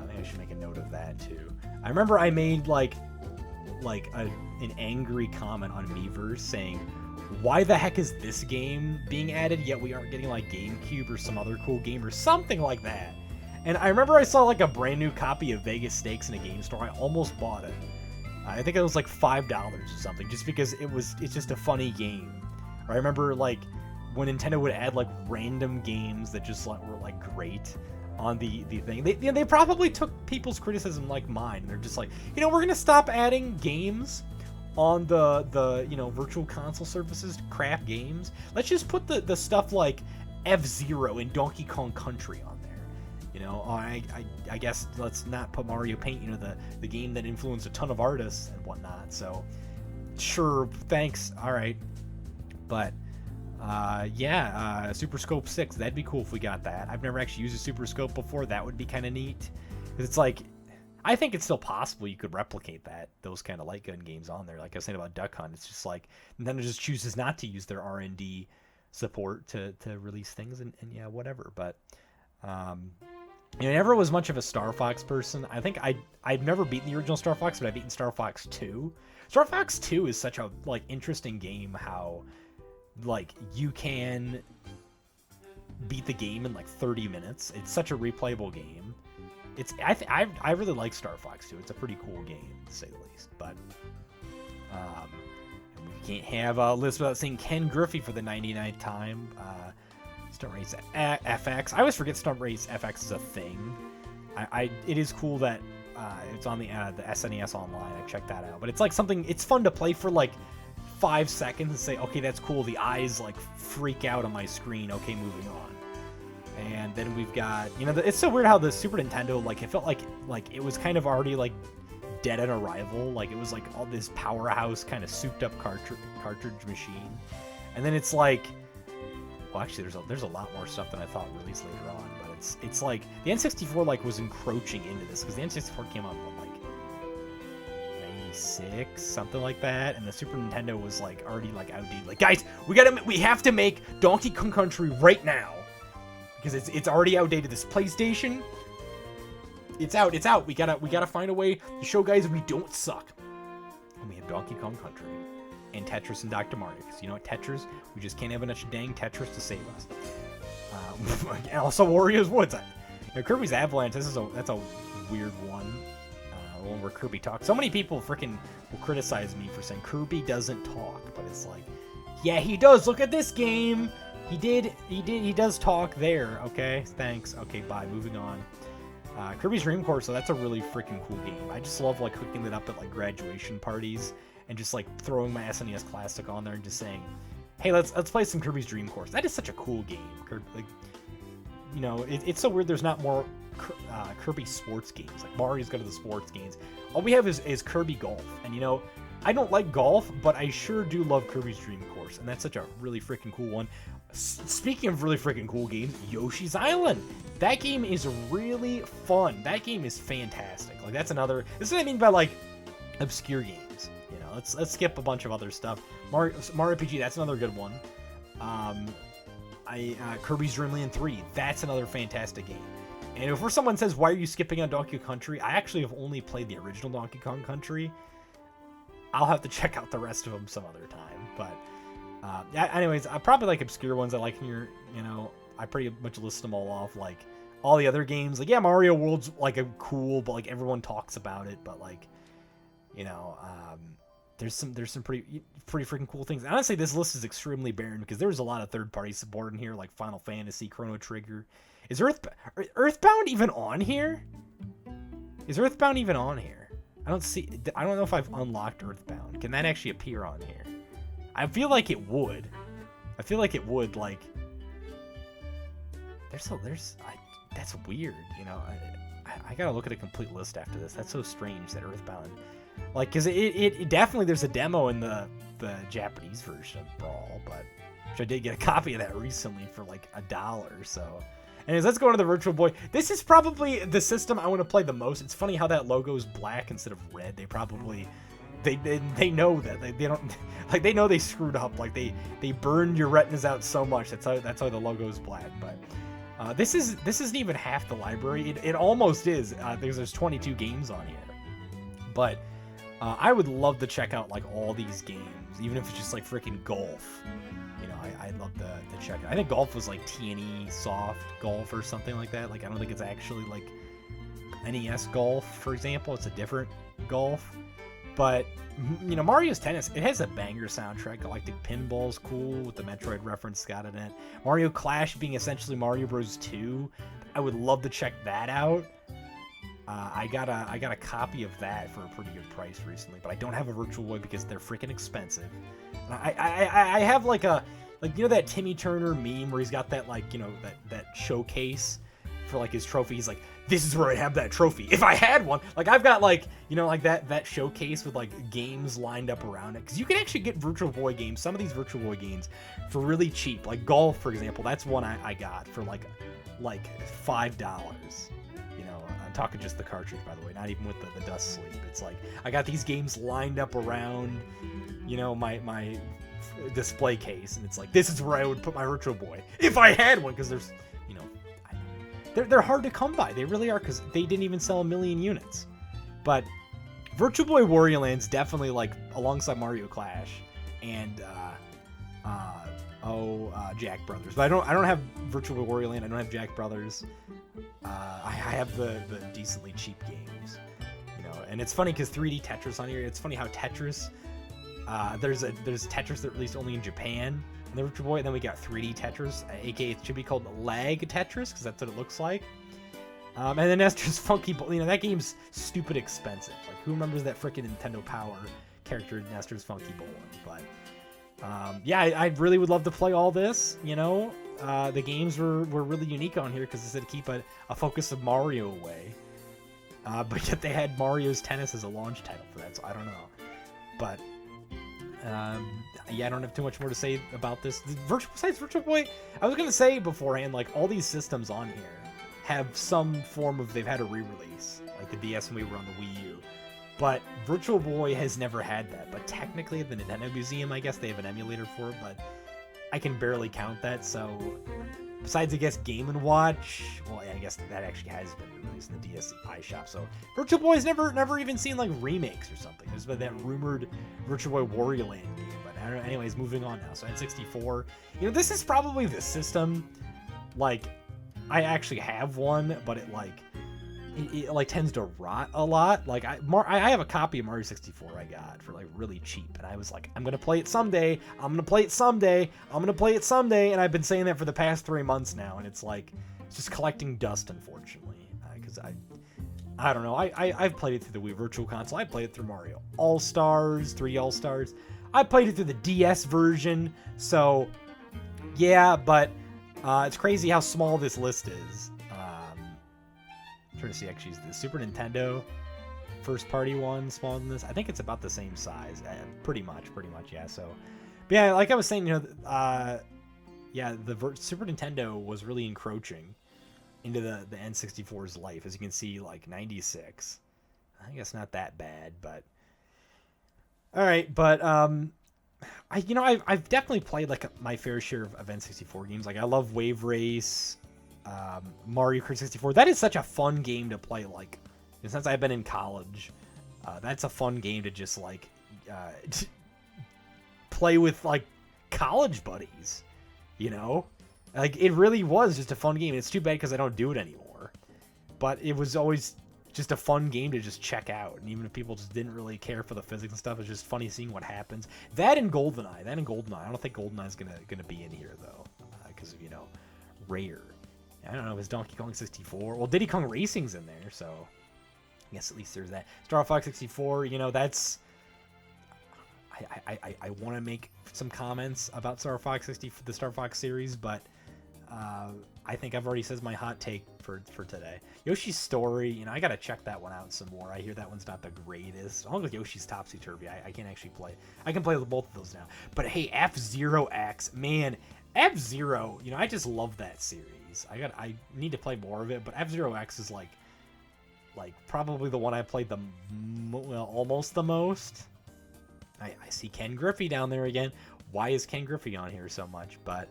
Maybe I should make a note of that, too. I remember I made, like an angry comment on Miiverse saying, why the heck is this game being added, yet we aren't getting, like, GameCube or some other cool game or something like that. And I remember I saw, like, a brand new copy of Vegas Stakes in a game store. I almost bought it. I think it was, like, $5 or something, just because it's just a funny game. Or I remember, like, when Nintendo would add, like, random games that just, like, were, like, great on the thing. They probably took people's criticism like mine, and they're just like, you know, we're gonna stop adding games on the you know, virtual console services, crap games. Let's just put the stuff like F-Zero and Donkey Kong Country on there. You know, I guess let's not put Mario Paint, you know, the game that influenced a ton of artists and whatnot. So sure, thanks, all right. But yeah, Super Scope 6, that'd be cool if we got that. I've never actually used a Super Scope before. That would be kind of neat. Because it's like, I think it's still possible you could replicate those kind of light gun games on there. Like I was saying about Duck Hunt, it's just like, Nintendo just chooses not to use their R&D support to release things, and yeah, whatever. But, you know, I never was much of a Star Fox person. I think I've never beaten the original Star Fox, but I've beaten Star Fox 2. Star Fox 2 is such a, like, interesting game, how... like, you can beat the game in like 30 minutes. It's such a replayable game. I really like Star Fox 2. It's a pretty cool game, to say the least. But we can't have a list without seeing Ken Griffey for the 99th time. Stunt Race FX. I always forget Stunt Race FX is a thing. It is cool that it's on the SNES Online. I checked that out. But it's like something, it's fun to play for like 5 seconds and say, okay, that's cool. The eyes like freak out on my screen. Okay, moving on. And then we've got, you know, it's so weird how the Super Nintendo, like, it felt like it was kind of already like dead at arrival. Like, it was like all this powerhouse kind of souped up cartridge machine. And then it's like, well, actually there's a lot more stuff than I thought released later on, but it's like the N64 like was encroaching into this, because the N64 came out in like 96, something like that, and the Super Nintendo was like already like outdated. Like, guys, we have to make Donkey Kong Country right now because it's already outdated. This PlayStation, it's out. We gotta find a way to show guys we don't suck. And we have Donkey Kong Country and Tetris and Dr. Mario. Because you know what, Tetris, we just can't have enough dang Tetris to save us. And also Wario's Woods. Kirby's Avalanche. That's a weird one. One where Kirby talks. So many people freaking will criticize me for saying Kirby doesn't talk, but it's like, yeah, he does. Look at this game. He does talk there. Okay, thanks. Okay, bye. Moving on. Kirby's Dream Course. So that's a really freaking cool game. I just love like hooking it up at like graduation parties and just like throwing my SNES Classic on there and just saying, hey, let's play some Kirby's Dream Course. That is such a cool game. Like, you know, it's so weird. There's not more Kirby sports games. Like Mario's got to the sports games. All we have is Kirby Golf. And you know, I don't like golf, but I sure do love Kirby's Dream Course, and that's such a really freaking cool one. Speaking of really freaking cool games, Yoshi's Island. That game is really fun. That game is fantastic. Like that's another. This is what I mean by like obscure games. You know, let's skip a bunch of other stuff. Mario RPG. That's another good one. Kirby's Dream Land 3. That's another fantastic game. And if someone says, why are you skipping on Donkey Kong Country? I actually have only played the original Donkey Kong Country. I'll have to check out the rest of them some other time. But, yeah, anyways, I probably like obscure ones I like here. You know, I pretty much list them all off. Like, all the other games. Like, yeah, Mario World's, like, a cool, but, like, everyone talks about it. But, like, you know, there's some pretty freaking cool things. And honestly, this list is extremely barren because there's a lot of third-party support in here, like Final Fantasy, Chrono Trigger. Is Earthbound even on here? Is Earthbound even on here? I don't know if I've unlocked Earthbound. Can that actually appear on here? I feel like it would. Like, that's weird. You know, I gotta look at a complete list after this. That's so strange that Earthbound, like, cause it definitely there's a demo in the Japanese version of Brawl, but which I did get a copy of that recently for like $1. So. Anyways, let's go into the Virtual Boy. This is probably the system I want to play the most. It's funny how that logo is black instead of red. They probably, they know that they don't, like they know they screwed up. Like they burned your retinas out so much. That's why the logo is black. But this isn't even half the library. It almost is because there's 22 games on here. But I would love to check out like all these games, even if it's just like freaking golf. You know, I'd love to check it. I think golf was like T&E soft golf or something like that. Like, I don't think it's actually like NES golf, for example. It's a different golf. But, you know, Mario's Tennis, it has a banger soundtrack. Galactic Pinball's cool with the Metroid reference got in it. Mario Clash being essentially Mario Bros. 2. I would love to check that out. I got a copy of that for a pretty good price recently, but I don't have a Virtual Boy because they're freaking expensive. I have like you know that Timmy Turner meme where he's got that like, you know, that showcase for like his trophy. He's like, this is where I have that trophy. If I had one, like I've got like, you know, like that showcase with like games lined up around it. Because you can actually get Virtual Boy games, some of these Virtual Boy games for really cheap. Like golf, for example, that's one I got for like $5. Talking just the cartridge, by the way, not even with the dust sleeve. It's like I got these games lined up around, you know, my display case, and it's like, this is where I would put my Virtual Boy if I had one, because there's, you know, they're hard to come by. They really are, because they didn't even sell 1 million units. But Virtual Boy Wario Land's definitely like alongside Mario Clash and Jack Brothers. But I don't have Virtual Boy Wario Land. I don't have Jack Brothers. I have the decently cheap games, you know, and it's funny because 3D Tetris on here. It's funny how Tetris, there's Tetris that released only in Japan in the Virtual Boy, and then we got 3D Tetris, aka it should be called Lag Tetris because that's what it looks like. And then Nestor's Funky Ball, you know, that game's stupid expensive. Like, who remembers that freaking Nintendo Power character Nestor's Funky Bowling? But yeah, I really would love to play all this, you know. The games were really unique on here because they said keep a focus of Mario away. But yet they had Mario's Tennis as a launch title for that, so I don't know. But, yeah, I don't have too much more to say about this. Besides Virtual Boy, I was going to say beforehand, like, all these systems on here have some form of, they've had a re-release. Like the DS when we were on the Wii U. But Virtual Boy has never had that. But technically, at the Nintendo Museum, I guess they have an emulator for it, but I can barely count that. So, besides, I guess, Game & Watch, well, I guess that actually has been released in the DSi shop. So, Virtual Boy's never even seen, like, remakes or something. There's been that rumored Virtual Boy Wario Land game. But, I don't know. Anyways, moving on now. So, N64. You know, this is probably the system, like, I actually have one, but it, like, it like tends to rot a lot. Like I have a copy of Mario 64 I got for like really cheap, and I was like, I'm gonna play it someday. I'm gonna play it someday. I'm gonna play it someday. And I've been saying that for the past 3 months now, and it's like it's just collecting dust, unfortunately. Because I don't know. I've played it through the Wii Virtual Console. I played it through Mario All Stars, 3D All Stars. I played it through the DS version. So yeah, but it's crazy how small this list is. Trying to see actually is the Super Nintendo first party one smaller than this. I think it's about the same size, pretty much, yeah. So, but yeah, like I was saying, you know, yeah, the Super Nintendo was really encroaching into the N64's life, as you can see, like 96. I guess not that bad, but all right, but I've definitely played like my fair share of N64 games. Like I love Wave Race. Mario Kart 64. That is such a fun game to play. Like, since I've been in college, that's a fun game to just like play with like college buddies. You know, like it really was just a fun game. It's too bad because I don't do it anymore. But it was always just a fun game to just check out. And even if people just didn't really care for the physics and stuff, it's just funny seeing what happens. That and GoldenEye. I don't think GoldenEye's gonna be in here though, because of Rare. I don't know, is Donkey Kong 64? Well, Diddy Kong Racing's in there, so I guess at least there's that. Star Fox 64, that's... I want to make some comments about Star Fox 64, the Star Fox series, but I think I've already said my hot take for today. Yoshi's Story, I gotta check that one out some more. I hear that one's not the greatest. Along with Yoshi's Topsy Turvy, I can't actually play. I can play with both of those now. But hey, F-Zero X, man, F-Zero, I just love that series. I need to play more of it, but F-Zero X is like probably the one I played almost the most. I see Ken Griffey down there again. Why is Ken Griffey on here so much? But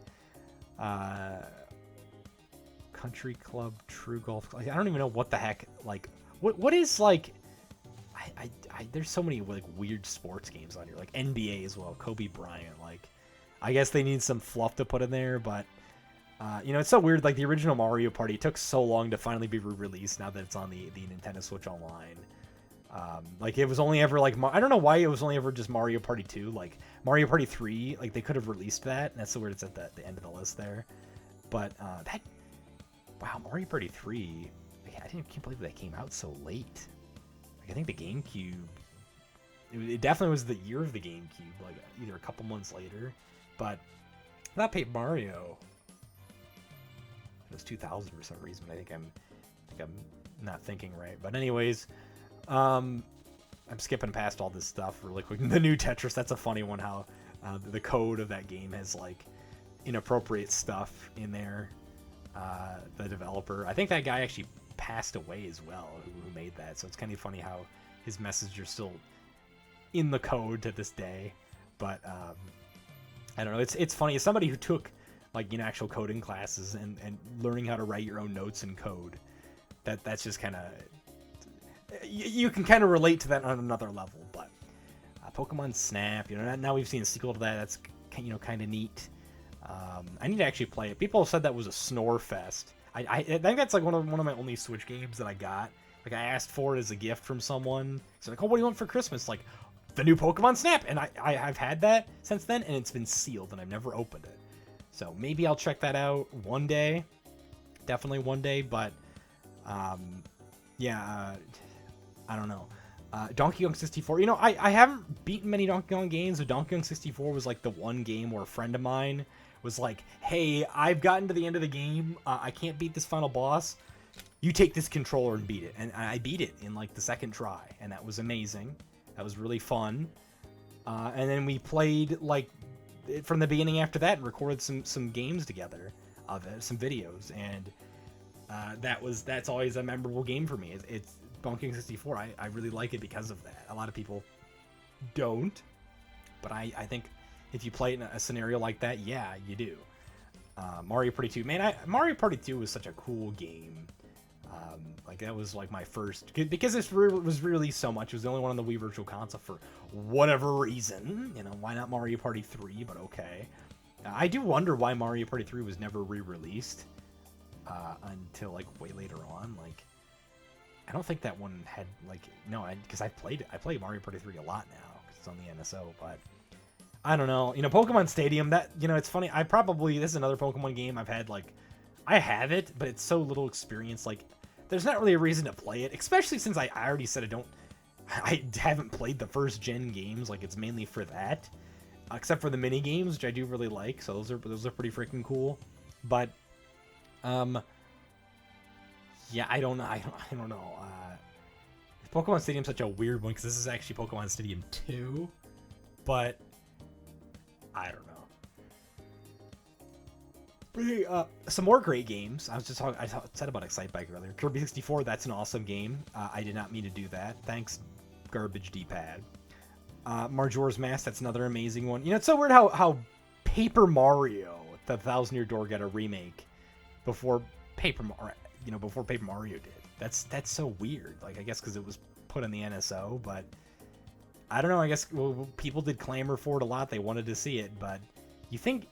Country Club, True Golf. I don't even know what the heck. Like, what is like? There's so many like weird sports games on here, like NBA as well. Kobe Bryant. Like, I guess they need some fluff to put in there, but. It's so weird, like the original Mario Party took so long to finally be re-released now that it's on the Nintendo Switch Online. Like it was only ever like, I don't know why it was only ever just Mario Party 2, like Mario Party 3, like they could have released that, and that's so weird it's at the end of the list there. But wow, Mario Party 3, I can't believe that came out so late. Like I think the GameCube, it definitely was the year of the GameCube, like either a couple months later, but not Paper Mario. It was 2000 for some reason. I think I'm not thinking right. But anyways, I'm skipping past all this stuff really quick. The new Tetris, that's a funny one. How the code of that game has like inappropriate stuff in there. The developer, I think that guy actually passed away as well, who made that. So it's kind of funny how his messages are still in the code to this day. But I don't know. It's funny. As somebody who took like actual coding classes and learning how to write your own notes in code, that's just kind of you can kind of relate to that on another level. But Pokemon Snap, now we've seen a sequel to that. That's kind of neat. I need to actually play it. People have said that was a snore fest. I think that's like one of my only Switch games that I got. Like I asked for it as a gift from someone. It's like, oh, what do you want for Christmas? Like the new Pokemon Snap, and I've had that since then, and it's been sealed, and I've never opened it. So maybe I'll check that out one day. Definitely one day, but yeah, I don't know. Donkey Kong 64. I haven't beaten many Donkey Kong games, but Donkey Kong 64 was like the one game where a friend of mine was like, hey, I've gotten to the end of the game. I can't beat this final boss. You take this controller and beat it. And I beat it in like the second try, and that was amazing. That was really fun. And then we played like from the beginning after that and recorded some games together of it, some videos, and that's always a memorable game for me. It's Donkey Kong 64. I really like it because of that. A lot of people don't, but I think if you play it in a scenario like that, yeah, you do. Mario Party 2, man, Mario Party 2 was such a cool game. Like that was like my first, because this was released so much. It was the only one on the Wii Virtual Console for whatever reason. You know, why not Mario Party 3? But okay. I do wonder why Mario Party 3 was never re-released until like way later on. Like, I don't think that one had like because I played Mario Party 3 a lot now because it's on the NSO. But I don't know. You know, Pokemon Stadium. That it's funny. This is another Pokemon game I've had like. I have it, but it's so little experience. Like, there's not really a reason to play it, especially since I already said I haven't played the first gen games. Like, it's mainly for that, except for the mini games, which I do really like. So those are pretty freaking cool. But, yeah, I don't know. Pokemon Stadium's such a weird one because this is actually Pokemon Stadium 2, but I don't know. But hey, some more great games. I said about Excitebike earlier. Kirby 64, that's an awesome game. I did not mean to do that. Thanks, garbage D-pad. Majora's Mask, that's another amazing one. You know, it's so weird how Paper Mario, the Thousand Year Door, got a remake before Paper Mario did. That's so weird. Like, I guess because it was put on the NSO, but I don't know. I guess people did clamor for it a lot. They wanted to see it, but you think.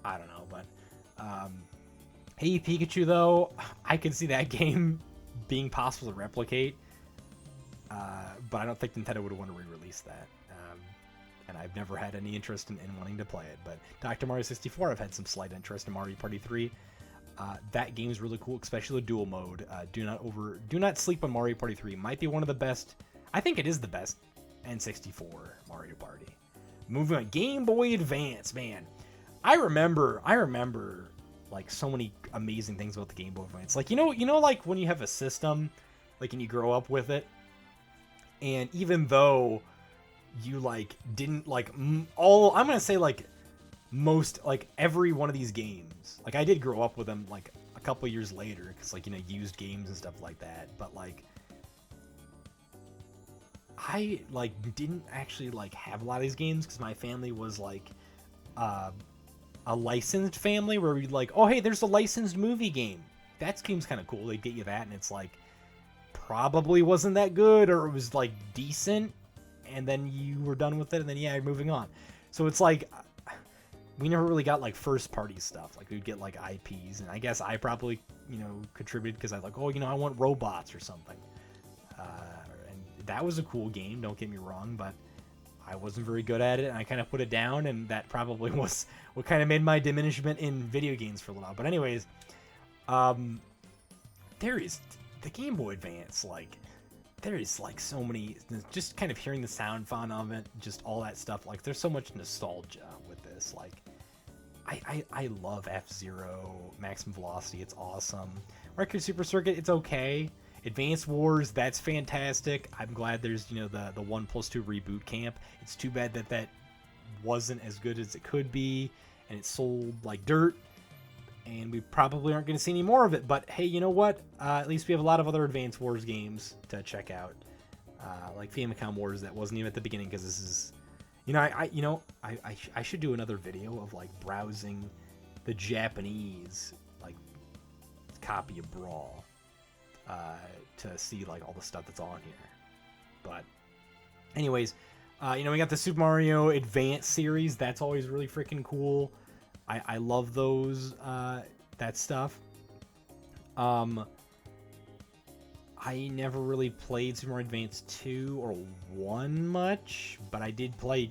I don't know, but Hey Pikachu, though, I can see that game being possible to replicate, but I don't think Nintendo would want to re-release that, and I've never had any interest in wanting to play it. But Dr. Mario 64, I've had some slight interest in. Mario Party 3, that game is really cool, especially the dual mode. Do not sleep on Mario Party 3. Might be one of the best. I think it is the best N64 Mario Party. Moving on, Game Boy Advance, man. I remember like so many amazing things about the Game Boy Advance. Like, you know, like when you have a system, like, and you grow up with it, and even though you like didn't like I'm gonna say like most, like every one of these games, like I did grow up with them like a couple years later, because like, you know, used games and stuff like that, but like I like didn't actually like have a lot of these games because my family was like a licensed family where we'd like, oh hey, there's a licensed movie game. That game's kind of cool. They'd get you that, and it's like probably wasn't that good, or it was like decent, and then you were done with it, and then yeah, you're moving on. So it's like we never really got like first party stuff. Like we'd get like IPs, and I guess I probably, you know, contributed because I was like, oh, you know, I want robots or something. And that was a cool game, don't get me wrong, but I wasn't very good at it, and I kind of put it down, and that probably was what kind of made my diminishment in video games for a little while. But anyways, there is the Game Boy Advance, like, there is like so many, just kind of hearing the sound font of it, just all that stuff, like there's so much nostalgia with this. Like, I love F-Zero, Maximum Velocity, it's awesome. Record Super Circuit, it's okay. Advance Wars, that's fantastic. I'm glad there's, you know, the 1+2 reboot camp. It's too bad that wasn't as good as it could be, and it sold like dirt, and we probably aren't going to see any more of it. But hey, you know what? At least we have a lot of other Advance Wars games to check out, like Famicom Wars that wasn't even at the beginning, because this is, you know, I should do another video of like browsing the Japanese like copy of Brawl. To see like all the stuff that's on here. But anyways, you know, we got the Super Mario Advance series. That's always really freaking cool. I love those, that stuff. I never really played Super Mario Advance 2 or 1 much, but I did play,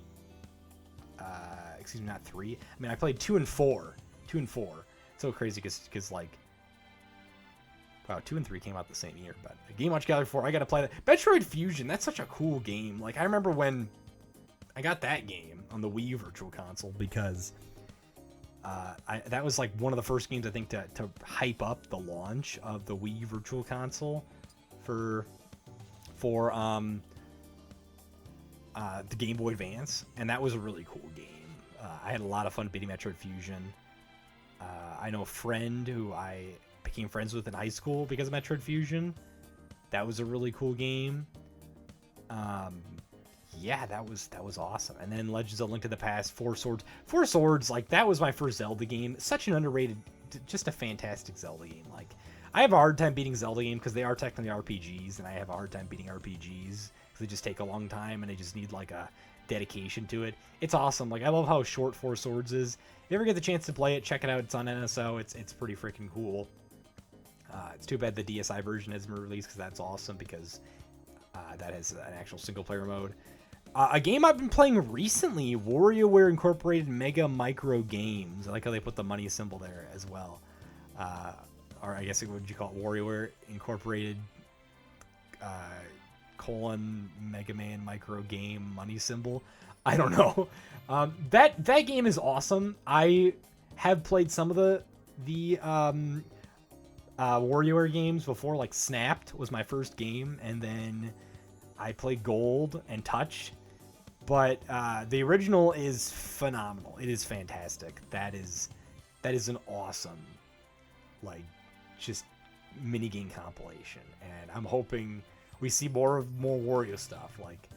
excuse me, not 3. I mean, I played 2 and 4. 2 and 4. It's so crazy because like, wow, 2 and 3 came out the same year, but Game Watch Gallery 4, I gotta play that. Metroid Fusion, that's such a cool game. Like, I remember when I got that game on the Wii Virtual Console, because that was like one of the first games, I think, to hype up the launch of the Wii Virtual Console for the Game Boy Advance, and that was a really cool game. I had a lot of fun beating Metroid Fusion. I know a friend who I became friends with in high school because of Metroid Fusion. That was a really cool game. Yeah, that was awesome. And then Legends of Link to the Past, Four Swords, like that was my first Zelda game. Such an underrated, just a fantastic Zelda game. Like I have a hard time beating Zelda games because they are technically RPGs, and I have a hard time beating RPGs because they just take a long time and they just need like a dedication to it. It's awesome. Like I love how short Four Swords is. If you ever get the chance to play it, check it out. It's on NSO. It's pretty freaking cool. It's too bad the DSi version hasn't been released because that's awesome because that has an actual single player mode. A game I've been playing recently, WarioWare Incorporated Mega Micro Games. I like how they put the money symbol there as well. Or I guess what would you call it? WarioWare Incorporated colon Mega Man Micro Game money symbol. I don't know. That game is awesome. I have played some of the WarioWare games before. Like Snapped was my first game, and then I played Gold and Touch. But the original is phenomenal. It is fantastic. That is an awesome, like, just minigame compilation. And I'm hoping we see more Wario stuff, like,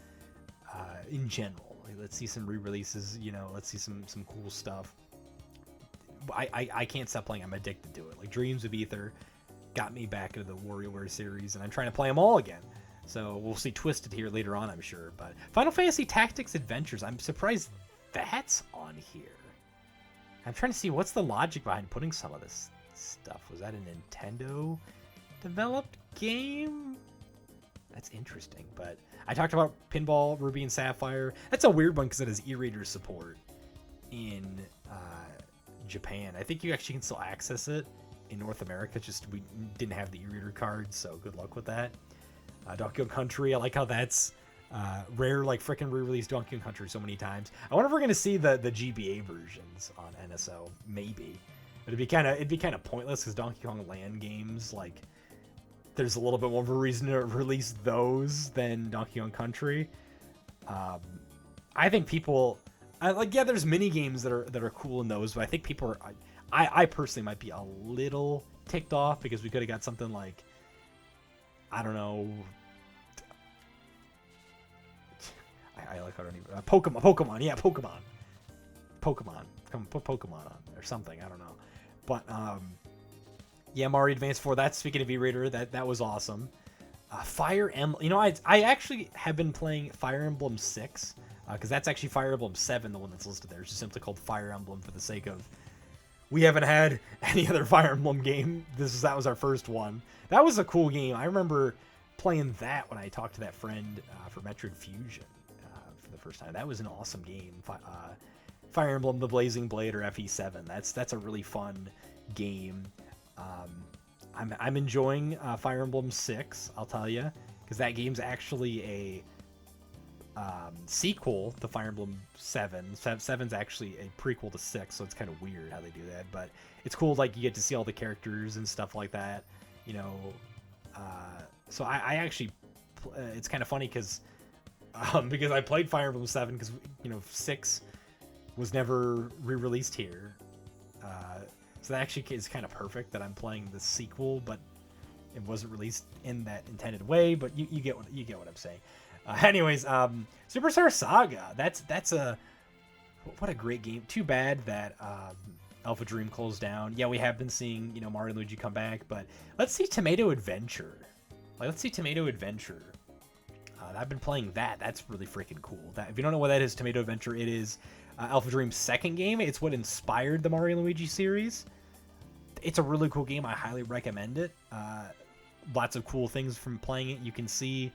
in general. Like, let's see some re-releases, you know, let's see some cool stuff. I can't stop playing. I'm addicted to it. Like, Dreams of Ether got me back into the WarioWare series, and I'm trying to play them all again. So we'll see Twisted here later on, I'm sure. But Final Fantasy Tactics Adventures, I'm surprised that's on here. I'm trying to see what's the logic behind putting some of this stuff. Was that a Nintendo developed game? That's interesting. But I talked about Pinball Ruby and Sapphire. That's a weird one because it has e-reader support in Japan. I think you actually can still access it in North America. Just we didn't have the e-reader card, so good luck with that. Donkey Kong Country, I like how that's rare, like frickin' re-released Donkey Kong Country so many times. I wonder if we're gonna see the GBA versions on NSO. Maybe, but it'd be kind of pointless because Donkey Kong Land games, like, there's a little bit more of a reason to release those than Donkey Kong Country. I think people, there's mini games that are cool in those, but I think people are. I personally might be a little ticked off because we could have got something like, I don't know. I like how I don't even Pokemon. Yeah, Pokemon. Come put Pokemon on or something. I don't know. But yeah, Mario Advance 4. That's, speaking of e-reader, that was awesome. Fire Emblem. You know, I actually have been playing Fire Emblem 6 because that's actually Fire Emblem 7, the one that's listed there. It's just simply called Fire Emblem for the sake of we haven't had any other Fire Emblem game. That was our first one. That was a cool game. I remember playing that when I talked to that friend for Metroid Fusion for the first time. That was an awesome game. Fire Emblem: The Blazing Blade, or FE7. That's a really fun game. I'm enjoying Fire Emblem 6. I'll tell you, because that game's actually a sequel to Fire Emblem 7. 7's actually a prequel to 6, so it's kind of weird how they do that. But it's cool, like, you get to see all the characters and stuff like that, you know. So I actually, it's kind of funny because I played Fire Emblem 7 because, you know, 6 was never re-released here. So that actually is kind of perfect that I'm playing the sequel, but it wasn't released in that intended way. But you get what I'm saying. Anyways, Superstar Saga. That's what a great game. Too bad that Alpha Dream closed down. Yeah, we have been seeing, you know, Mario and Luigi come back, but let's see Tomato Adventure. Let's see Tomato Adventure. I've been playing that. That's really freaking cool. If you don't know what that is, Tomato Adventure, it is Alpha Dream's second game. It's what inspired the Mario and Luigi series. It's a really cool game. I highly recommend it. Lots of cool things from playing it. You can see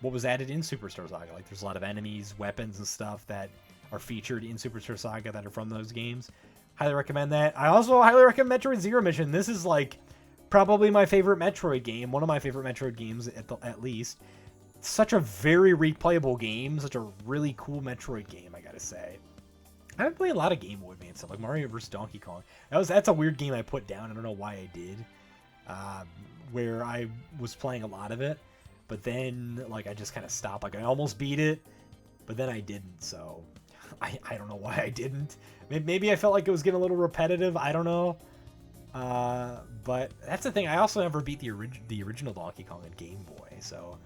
what was added in Superstar Saga. Like, there's a lot of enemies, weapons, and stuff that are featured in Superstar Saga that are from those games. Highly recommend that. I also highly recommend Metroid Zero Mission. This is, like, probably my favorite Metroid game. One of my favorite Metroid games, at least. Such a very replayable game. Such a really cool Metroid game, I gotta say. I've been playing a lot of Game Boy Advance stuff, like Mario vs. Donkey Kong. That's a weird game I put down. I don't know why I did. Where I was playing a lot of it. But then, like, I just kind of stopped. Like, I almost beat it, but then I didn't. So, I don't know why I didn't. Maybe I felt like it was getting a little repetitive. I don't know. But that's the thing. I also never beat the original Donkey Kong on Game Boy, so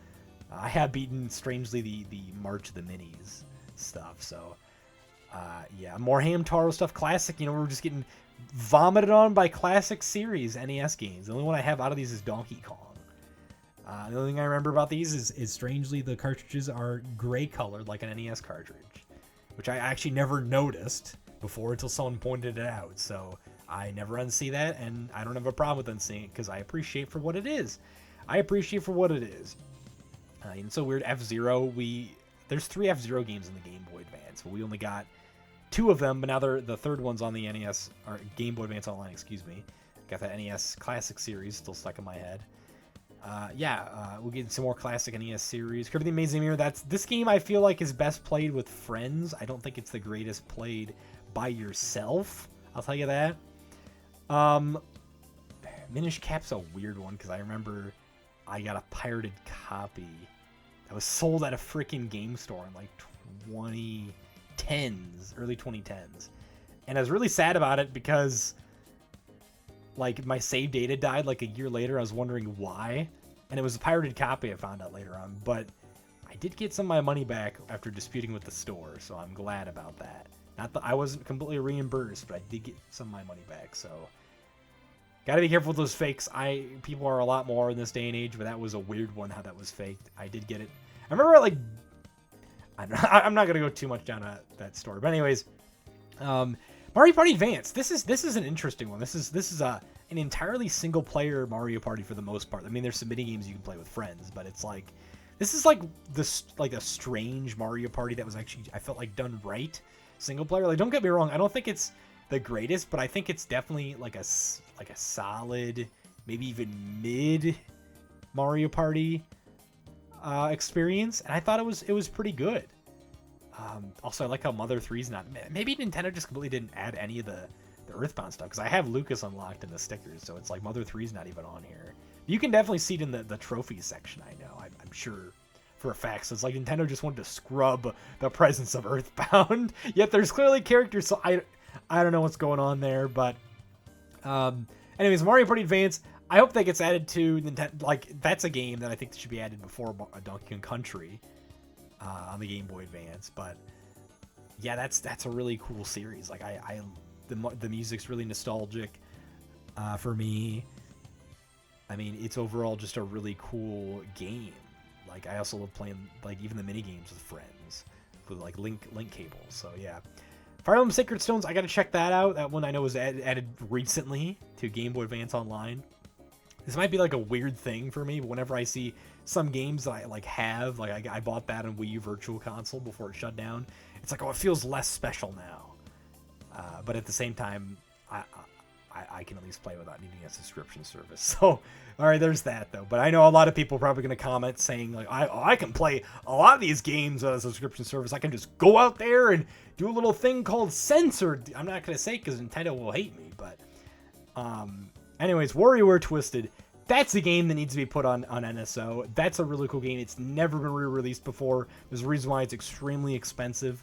I have beaten strangely the March of the Minis stuff. So yeah, more Hamtaro stuff. Classic. You know, we're just getting vomited on by classic series NES games. The only one I have out of these is Donkey Kong. The only thing I remember about these is strangely the cartridges are gray colored like an NES cartridge, which I actually never noticed before until someone pointed it out. So I never unsee that, and I don't have a problem with unseeing it because I appreciate for what it is. And it's so weird. F-Zero, there's 3 F-Zero games in the Game Boy Advance, but we only got 2 of them, but now the third one's on the NES, or Game Boy Advance Online, excuse me. Got that NES Classic series still stuck in my head. We'll get some more classic NES series. Kirby the Amazing Mirror, this game I feel like is best played with friends. I don't think it's the greatest played by yourself. I'll tell you that. Minish Cap's a weird one because I remember I got a pirated copy that was sold at a freaking game store in like 2010s, early 2010s. And I was really sad about it because like my save data died like a year later. I was wondering why, and it was a pirated copy. I found out later on, but I did get some of my money back after disputing with the store, so I'm glad about that. Not that I wasn't completely reimbursed, but I did get some of my money back. So gotta be careful with those fakes. People are a lot more in this day and age, but that was a weird one how that was faked. I did get it. I remember like I'm not gonna go too much down that story, but anyways. Mario Party Advance. This is an interesting one. This is an entirely single player Mario Party for the most part. I mean, there's some mini games you can play with friends, but it's like this is like a strange Mario Party that was actually, I felt like, done right single player. Like, don't get me wrong, I don't think it's the greatest, but I think it's definitely like a solid, maybe even mid Mario Party experience, and I thought it was pretty good. Also, I like how Mother 3's not... Maybe Nintendo just completely didn't add any of the Earthbound stuff, because I have Lucas unlocked in the stickers, so it's like Mother 3's not even on here. You can definitely see it in the trophies section, I know. I'm sure for a fact. So it's like Nintendo just wanted to scrub the presence of Earthbound, yet there's clearly characters, so I don't know what's going on there, but... anyways, Mario Party Advance, I hope that gets added to Nintendo. Like, that's a game that I think should be added before Donkey Kong Country. On the Game Boy Advance, but yeah, that's a really cool series. Like the music's really nostalgic for me. I mean, it's overall just a really cool game. Like, I also love playing like even the mini games with friends with like link cables. So yeah, Fire Emblem Sacred Stones, I gotta check that out. That one I know was added recently to Game Boy Advance Online. This might be like a weird thing for me, but whenever I see some games that I like have, like I bought that on Wii U Virtual Console before it shut down, it's like, oh, it feels less special now. But at the same time, I can at least play without needing a subscription service. So, all right, there's that though. But I know a lot of people are probably going to comment saying like, I can play a lot of these games on a subscription service. I can just go out there and do a little thing called censored. I'm not going to say because Nintendo will hate me, but anyways, WarioWare Twisted. That's a game that needs to be put on NSO. That's a really cool game. It's never been re-released before. There's a reason why it's extremely expensive.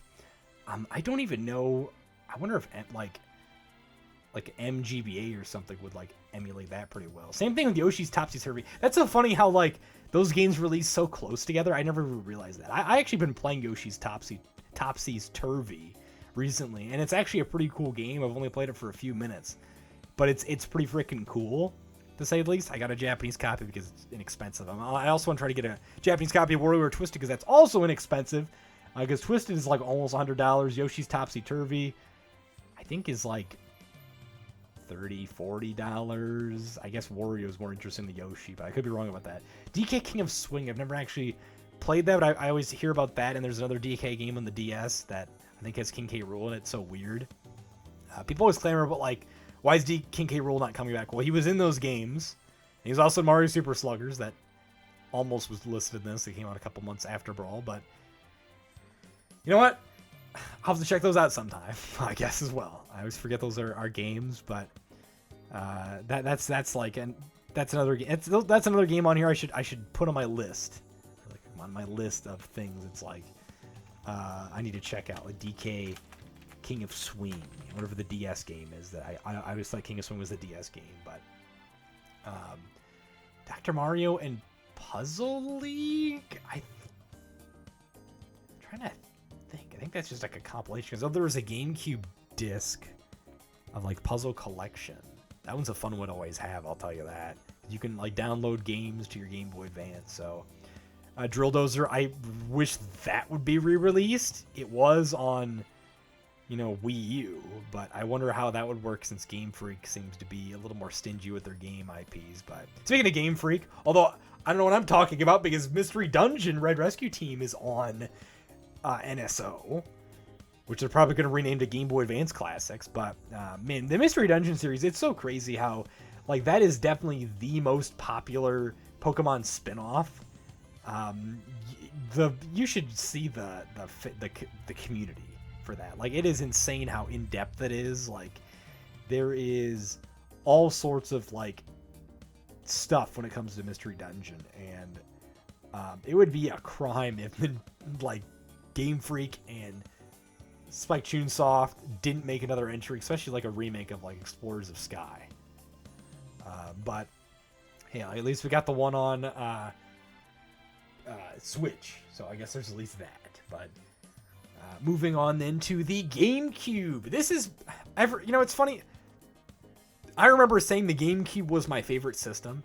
I don't even know. I wonder if like MGBA or something would like emulate that pretty well. Same thing with Yoshi's Topsy-Turvy. That's so funny how like those games release so close together. I never realized that. I actually been playing Yoshi's Topsy-Turvy recently, and it's actually a pretty cool game. I've only played it for a few minutes, but it's pretty freaking cool, to say the least. I got a Japanese copy because it's inexpensive. I also want to try to get a Japanese copy of WarioWare Twisted because that's also inexpensive. Because Twisted is like almost $100. Yoshi's Topsy-Turvy, I think, is like $30, $40. I guess Wario is more interesting than Yoshi, but I could be wrong about that. DK King of Swing, I've never actually played that, but I always hear about that, and there's another DK game on the DS that I think has King K. Rool in it. It's so weird. People always clamor about like, why is King K. Rool not coming back? Well, he was in those games. He was also in Mario Super Sluggers that almost was listed in this. It came out a couple months after Brawl, but you know what? I'll have to check those out sometime, I guess, as well. I always forget those are games, but that's like, and that's another game. That's another game on here I should put on my list. Like on my list of things, it's like I need to check out, like DK King of Swing, whatever the DS game is. That I always thought King of Swing was the DS game, but Dr. Mario and Puzzle League? I'm trying to think. I think that's just like a compilation. Because there was a GameCube disc of like Puzzle Collection. That one's a fun one to always have, I'll tell you that. You can like download games to your Game Boy Advance. So, Drill Dozer, I wish that would be re-released. It was on, Wii U, but I wonder how that would work since Game Freak seems to be a little more stingy with their game IPs. But speaking of Game Freak, although I don't know what I'm talking about because Mystery Dungeon Red Rescue Team is on NSO, which they're probably going to rename to Game Boy Advance Classics. But man, the Mystery Dungeon series, it's so crazy how like that is definitely the most popular Pokemon spinoff. You should see the community for that. Like, it is insane how in depth it is. Like, there is all sorts of like stuff when it comes to Mystery Dungeon, and it would be a crime if like Game Freak and Spike Chunsoft didn't make another entry, especially like a remake of like Explorers of Sky. But yeah, at least we got the one on Switch, so I guess there's at least that. But moving on then to the GameCube. This is it's funny. I remember saying the GameCube was my favorite system,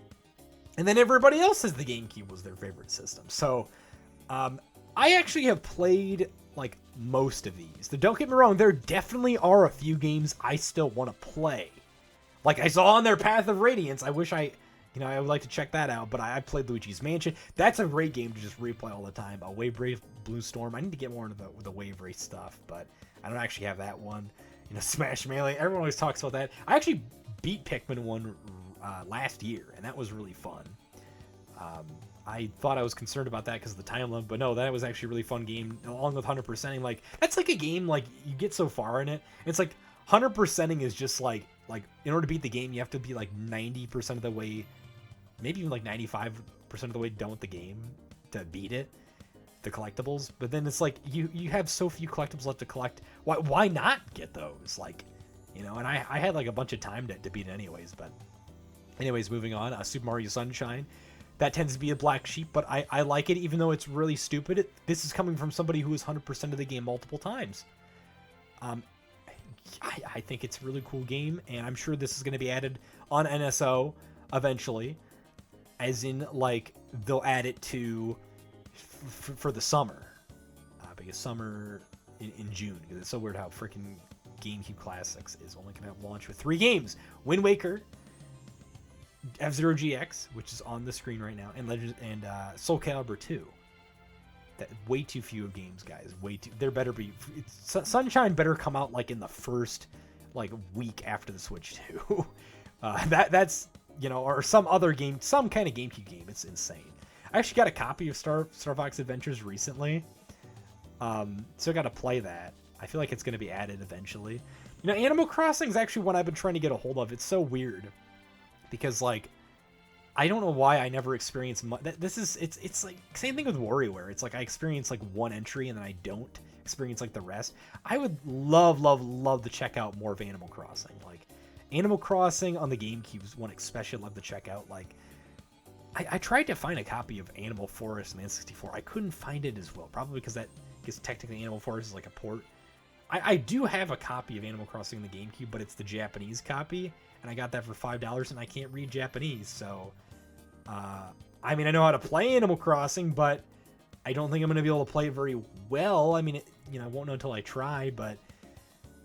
and then everybody else says the GameCube was their favorite system. So I actually have played like most of these. Don't get me wrong, there definitely are a few games I still want to play. Like I saw on their Path of Radiance. I wish I would like to check that out, but I played Luigi's Mansion. That's a great game to just replay all the time. Wave Race, Blue Storm. I need to get more into the Wave Race stuff, but I don't actually have that one. Smash Melee. Everyone always talks about that. I actually beat Pikmin 1 last year, and that was really fun. I thought I was concerned about that because of the time limit, but no, that was actually a really fun game, along with 100%ing. Like, that's like a game, like, you get so far in it. It's like 100%ing is just like in order to beat the game, you have to be like 90% of the way, maybe even like 95% of the way done with the game to beat it, the collectibles. But then it's like you have so few collectibles left to collect. Why not get those? Like, and I had like a bunch of time to beat it anyways. But anyways, moving on. Super Mario Sunshine. That tends to be a black sheep, but I like it even though it's really stupid. This is coming from somebody who has 100% of the game multiple times. I think it's a really cool game, and I'm sure this is going to be added on NSO eventually, as in, like, they'll add it to for the summer, because summer in June, because it's so weird how freaking GameCube Classics is only going to launch with 3 games: Wind Waker, F-Zero GX, which is on the screen right now, and Soul Calibur 2. That way too few games, guys. Way too. There better be. Sunshine better come out like in the first like week after the Switch 2. That's or some other game, some kind of GameCube game. It's insane. I actually got a copy of Star Fox Adventures recently, so I got to play that. I feel like it's going to be added eventually. Animal Crossing is actually one I've been trying to get a hold of. It's so weird because like, I don't know why I never experienced it's like same thing with WarioWare. It's like I experience like one entry and then I don't experience like the rest. I would love to check out more of Animal Crossing. Like Animal Crossing on the GameCube is one especially I'd love to check out. Like I tried to find a copy of Animal Forest on the N64. I couldn't find it as well, probably because technically Animal Forest is like a port. I do have a copy of Animal Crossing on the GameCube, but it's the Japanese copy, and I got that for $5, and I can't read Japanese, so I mean, I know how to play Animal Crossing, but I don't think I'm going to be able to play it very well. I mean, I won't know until I try, but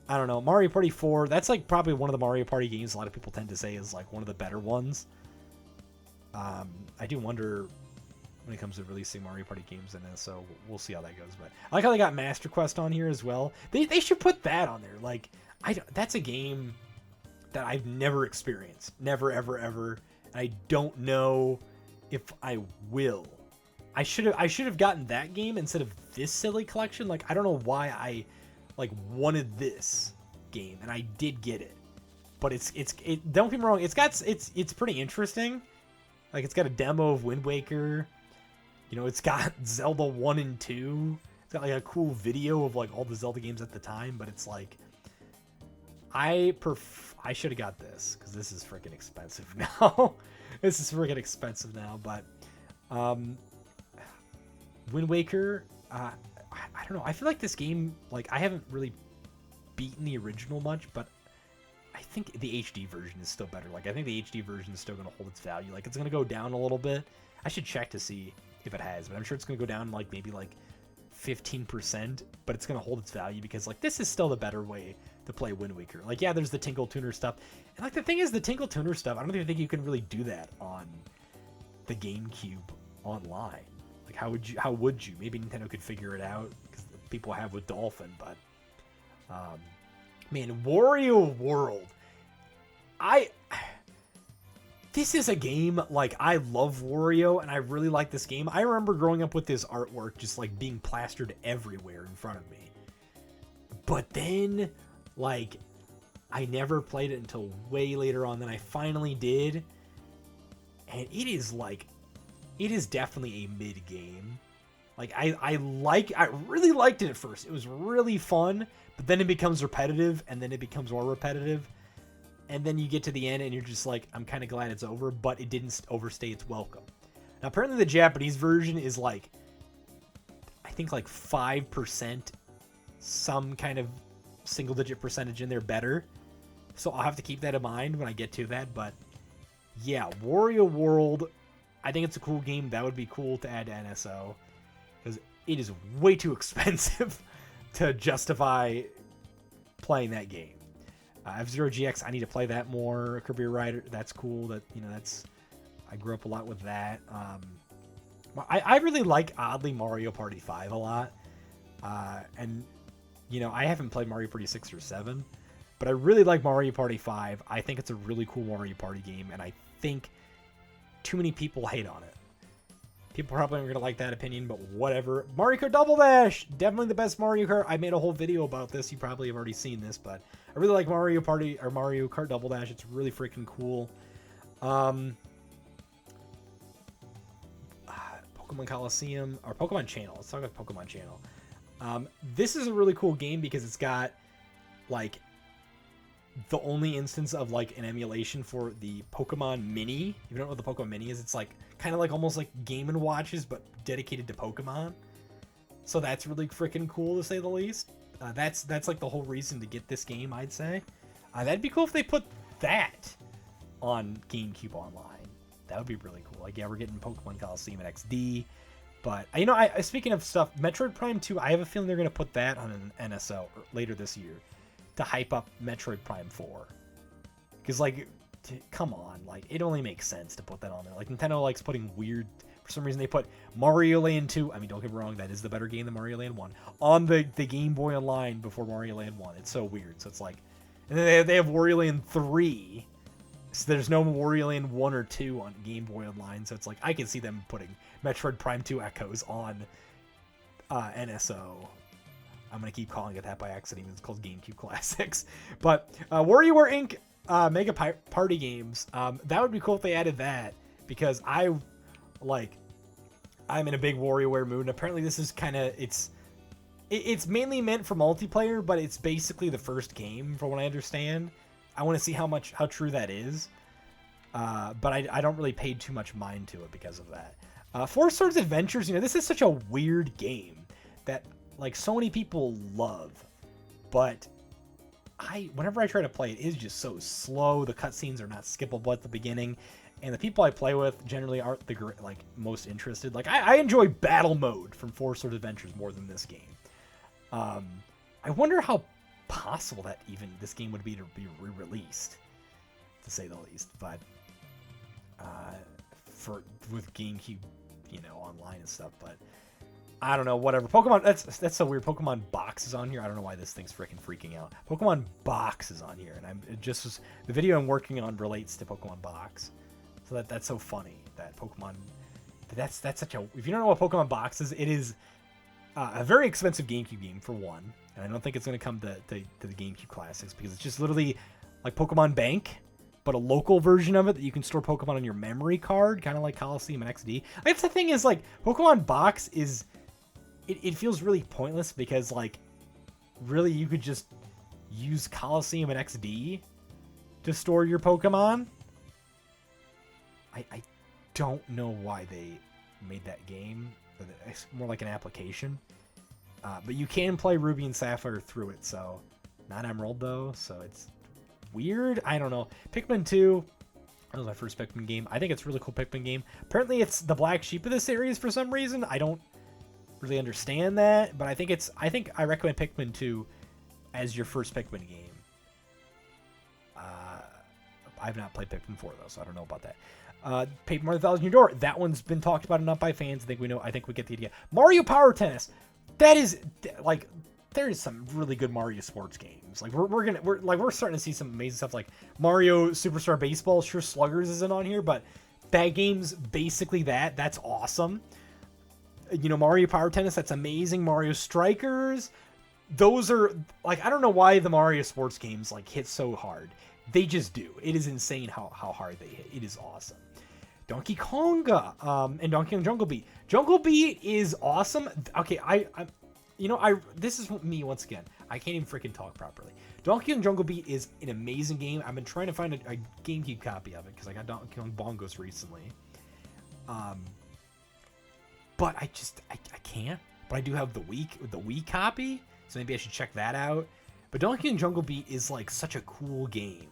I don't know. Mario Party 4, that's like probably one of the Mario Party games a lot of people tend to say is like one of the better ones. I do wonder when it comes to releasing Mario Party games in this, so we'll see how that goes. But I like how they got Master Quest on here as well. They should put that on there. Like, that's a game that I've never experienced. Never, ever, ever. I don't know if I will. I should have gotten that game instead of this silly collection. Like, I don't know why I like wanted this game, and I did get it. But it don't get me wrong, it's pretty interesting. Like, it's got a demo of Wind Waker. It's got Zelda 1 and 2. It's got like a cool video of like all the Zelda games at the time, but it's like I should have got this because this is freaking expensive now. This is freaking expensive now, but Wind Waker, I don't know. I feel like this game, like, I haven't really beaten the original much, but I think the HD version is still better. Like, I think the HD version is still going to hold its value. Like, it's going to go down a little bit. I should check to see if it has, but I'm sure it's going to go down, like, maybe, like, 15%, but it's going to hold its value because, like, this is still the better way to play Wind Waker. Like, yeah, there's the Tinkle Tuner stuff. And, like, the thing is, the Tinkle Tuner stuff, I don't even think you can really do that on the GameCube online. Like, how would you? Maybe Nintendo could figure it out because people have with Dolphin, but man, Wario World. This is a game, like, I love Wario and I really like this game. I remember growing up with this artwork just like being plastered everywhere in front of me. But then, like, I never played it until way later on. Then I finally did. And it is like, it is definitely a mid game. Like, I really liked it at first. It was really fun, but then it becomes repetitive, and then it becomes more repetitive. And then you get to the end, and you're just like, I'm kind of glad it's over, but it didn't overstay its welcome. Now, apparently the Japanese version is like, I think like 5%, some kind of single-digit percentage in there better. So I'll have to keep that in mind when I get to that, but yeah, Wario World, I think it's a cool game. That would be cool to add to NSO, because it is way too expensive to justify playing that game. F-Zero GX, I need to play that more. Kirby Rider, that's cool. That, you know, that's, I grew up a lot with that. I really like, oddly, Mario Party 5 a lot. And, you know, I haven't played Mario Party 6 or 7, but I really like Mario Party 5. I think it's a really cool Mario Party game, and I think too many people hate on it. People probably aren't going to like that opinion, but whatever. Mario Kart Double Dash! Definitely the best Mario Kart. I made a whole video about this. You probably have already seen this, but I really like Mario Kart Double Dash. It's really freaking cool. Pokemon Coliseum, or Pokemon Channel. Let's talk about Pokemon Channel. This is a really cool game because it's got, like, the only instance of, like, an emulation for the Pokemon Mini. If you don't know what the Pokemon Mini is, it's like kind of like almost like Game & Watches, but dedicated to Pokemon. So that's really freaking cool, to say the least. That's like the whole reason to get this game, I'd say. That'd be cool if they put that on GameCube Online. That would be really cool. Like, yeah, we're getting Pokemon Coliseum and XD. But, you know, speaking of stuff, Metroid Prime 2, I have a feeling they're going to put that on an NSO later this year to hype up Metroid Prime 4. Because, like, come on. Like, it only makes sense to put that on there. Like, Nintendo likes putting weird... For some reason, they put Mario Land 2... I mean, don't get me wrong, that is the better game than Mario Land 1. On the Game Boy Online before Mario Land 1. It's so weird. So it's like... And then they have Wario Land 3... So there's no Wario Land 1 or 2 on Game Boy Online, so it's like, I can see them putting Metroid Prime 2 Echoes on NSO. I'm going to keep calling it that by accident, it's called GameCube Classics. But WarioWare Inc. Mega Party Games, that would be cool if they added that, because I'm in a big WarioWare mood, and apparently this is kind of, it's mainly meant for multiplayer, but it's basically the first game, from what I understand. I want to see how true that is, but I don't really pay too much mind to it because of that. Four Swords Adventures, you know, this is such a weird game that, like, so many people love, but whenever I try to play it, it is just so slow. The cutscenes are not skippable at the beginning, and the people I play with generally aren't the most interested. Like, I enjoy battle mode from Four Swords Adventures more than this game. I wonder how possible that even this game would be to be re-released, to say the least, but with GameCube, you know, online and stuff. But I don't know, whatever. Pokemon, that's so weird. Pokemon Box is on here. I don't know why this thing's freaking out. Pokemon Box is on here, and the video I'm working on relates to Pokemon Box, so that's so funny that Pokemon. That's such a. If you don't know what Pokemon Box is, it is a very expensive GameCube game for one. And I don't think it's going to come to the GameCube Classics, because it's just literally like Pokemon Bank, but a local version of it that you can store Pokemon on your memory card, kind of like Coliseum and XD. That's the thing is, like, Pokemon Box is... It feels really pointless because, like, really you could just use Coliseum and XD to store your Pokemon. I don't know why they made that game. It's more like an application. But you can play Ruby and Sapphire through it, so not Emerald though, so it's weird. I don't know. Pikmin 2, that was my first Pikmin game. I think it's a really cool Pikmin game. Apparently it's the black sheep of the series for some reason. I don't really understand that, but I think I recommend Pikmin 2 as your first Pikmin game. I've not played Pikmin 4 though, so I don't know about that. Paper Mario 1000 Year Door. That one's been talked about enough by fans. I think we get the idea. Mario Power Tennis. That is like, there is some really good Mario sports games. Like we're starting to see some amazing stuff like Mario Superstar Baseball. Sure, Sluggers isn't on here, but that game's basically that. That's awesome. You know, Mario Power Tennis. That's amazing. Mario Strikers. Those are like, I don't know why the Mario sports games like hit so hard. They just do. It is insane how hard they hit. It is awesome. Donkey Konga and Donkey Kong Jungle Beat. Jungle Beat is awesome. Okay, this is me once again. I can't even freaking talk properly. Donkey Kong Jungle Beat is an amazing game. I've been trying to find a GameCube copy of it because I got Donkey Kong Bongos recently. But I can't. But I do have the Wii copy, so maybe I should check that out. But Donkey Kong Jungle Beat is like such a cool game.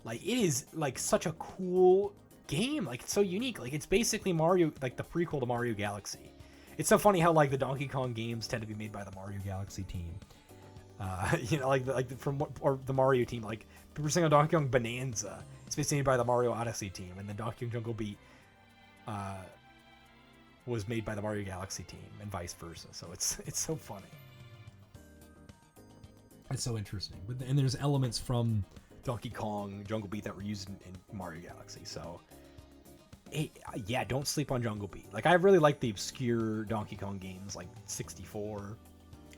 Like it is like such a cool game. Like it's so unique. Like it's basically Mario, like the prequel to Mario Galaxy. It's so funny how like the Donkey Kong games tend to be made by the Mario Galaxy team. Or the Mario team. Like people are saying on Donkey Kong Bonanza, it's basically made by the Mario Odyssey team, and then Donkey Kong Jungle Beat was made by the Mario Galaxy team, and vice versa. So it's so funny. It's so interesting. And there's elements from Donkey Kong Jungle Beat that were used in Mario Galaxy. So, yeah, don't sleep on Jungle Beat. Like, I really like the obscure Donkey Kong games like 64,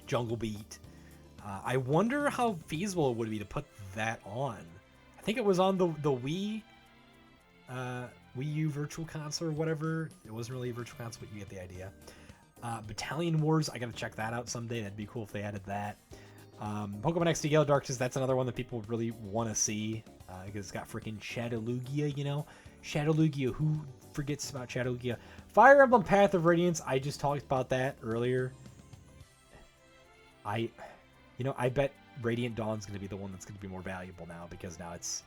Jungle Beat. I wonder how feasible it would be to put that on. I think it was on the Wii U Virtual Console or whatever. It wasn't really a Virtual Console, but you get the idea. Battalion Wars, I gotta check that out someday. That'd be cool if they added that. Pokemon XD Gale Darkness, that's another one that people really want to see because it's got freaking Shadowlugia, you know? Shadowlugia, who forgets about Shadowlugia? Fire Emblem Path of Radiance, I just talked about that earlier. I bet Radiant Dawn's going to be the one that's going to be more valuable now because now it's,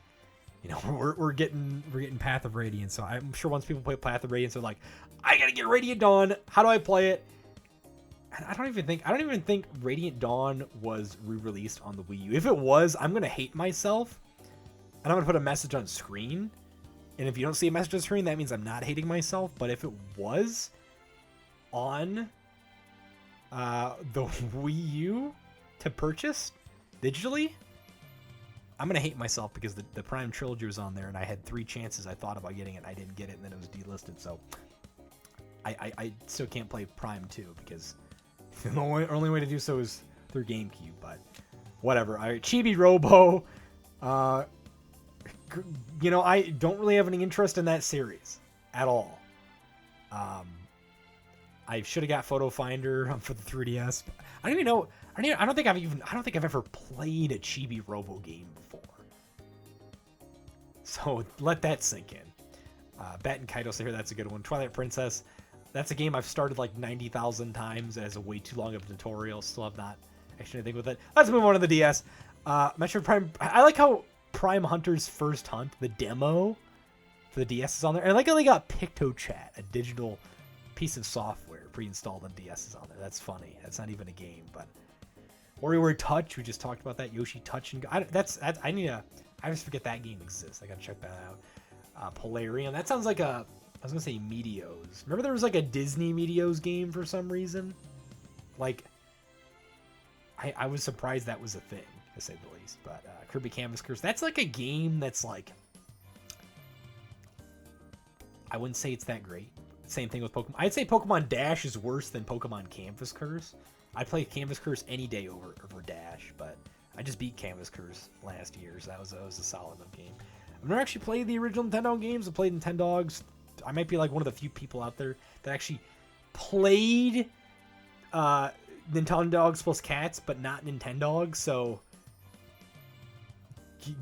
you know, we're getting Path of Radiance. So I'm sure once people play Path of Radiance, they're like, I got to get Radiant Dawn. How do I play it? I don't even think Radiant Dawn was re-released on the Wii U. If it was, I'm going to hate myself. And I'm going to put a message on screen. And if you don't see a message on screen, that means I'm not hating myself. But if it was on the Wii U to purchase digitally, I'm going to hate myself because the Prime Trilogy was on there. And I had 3 chances I thought about getting it. And I didn't get it. And then it was delisted. So I still can't play Prime 2 because the only way to do so is through GameCube, but whatever. All right, Chibi Robo. You know, I don't really have any interest in that series at all. I should have got Photo Finder for the 3DS. I don't even know. I don't think I've ever played a Chibi Robo game before. So let that sink in. Bat and Kaido say here that's a good one. Twilight Princess. That's a game I've started like 90,000 times. It has a way too long of a tutorial. Still have not actually anything with it. Let's move on to the DS. Metroid Prime. I like how Prime Hunter's First Hunt, the demo for the DS, is on there. And I like how they got PictoChat, a digital piece of software pre-installed on DS, is on there. That's funny. That's not even a game, but WarioWare Touch. We just talked about that. Yoshi Touch and I just forget that game exists. I gotta check that out. Polarium. That sounds like a. I was gonna say Meteos. Remember there was like a Disney Meteos game for some reason? Like, I was surprised that was a thing, to say the least. But Kirby Canvas Curse, that's like a game that's like, I wouldn't say it's that great. Same thing with Pokemon. I'd say Pokemon Dash is worse than Pokemon Canvas Curse. I'd play Canvas Curse any day over Dash, but I just beat Canvas Curse last year, so that was a solid enough game. I've never actually played the original Nintendo games. I played Nintendogs. I might be like one of the few people out there that actually played Nintendogs plus Cats, but not Nintendogs. So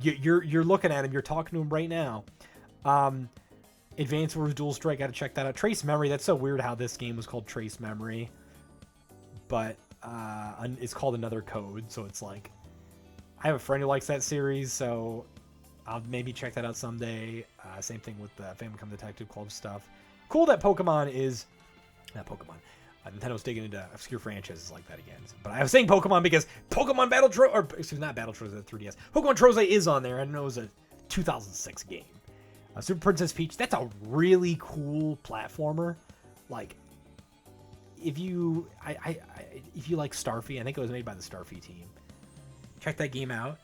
you're looking at him. You're talking to him right now. Advance Wars Dual Strike. Got to check that out. Trace Memory. That's so weird how this game was called Trace Memory, but it's called Another Code. So it's like, I have a friend who likes that series, so I'll maybe check that out someday. Same thing with the Famicom Detective Club stuff. Cool that Pokemon is... Not Pokemon. Nintendo's digging into obscure franchises like that again. But I was saying Pokemon because Pokemon Battle Troze... Or, excuse me, not Battle Troze, 3DS. Pokemon Troze is on there. I didn't know it was a 2006 game. Super Princess Peach, that's a really cool platformer. Like, if you... if you like Starfy, I think it was made by the Starfy team. Check that game out.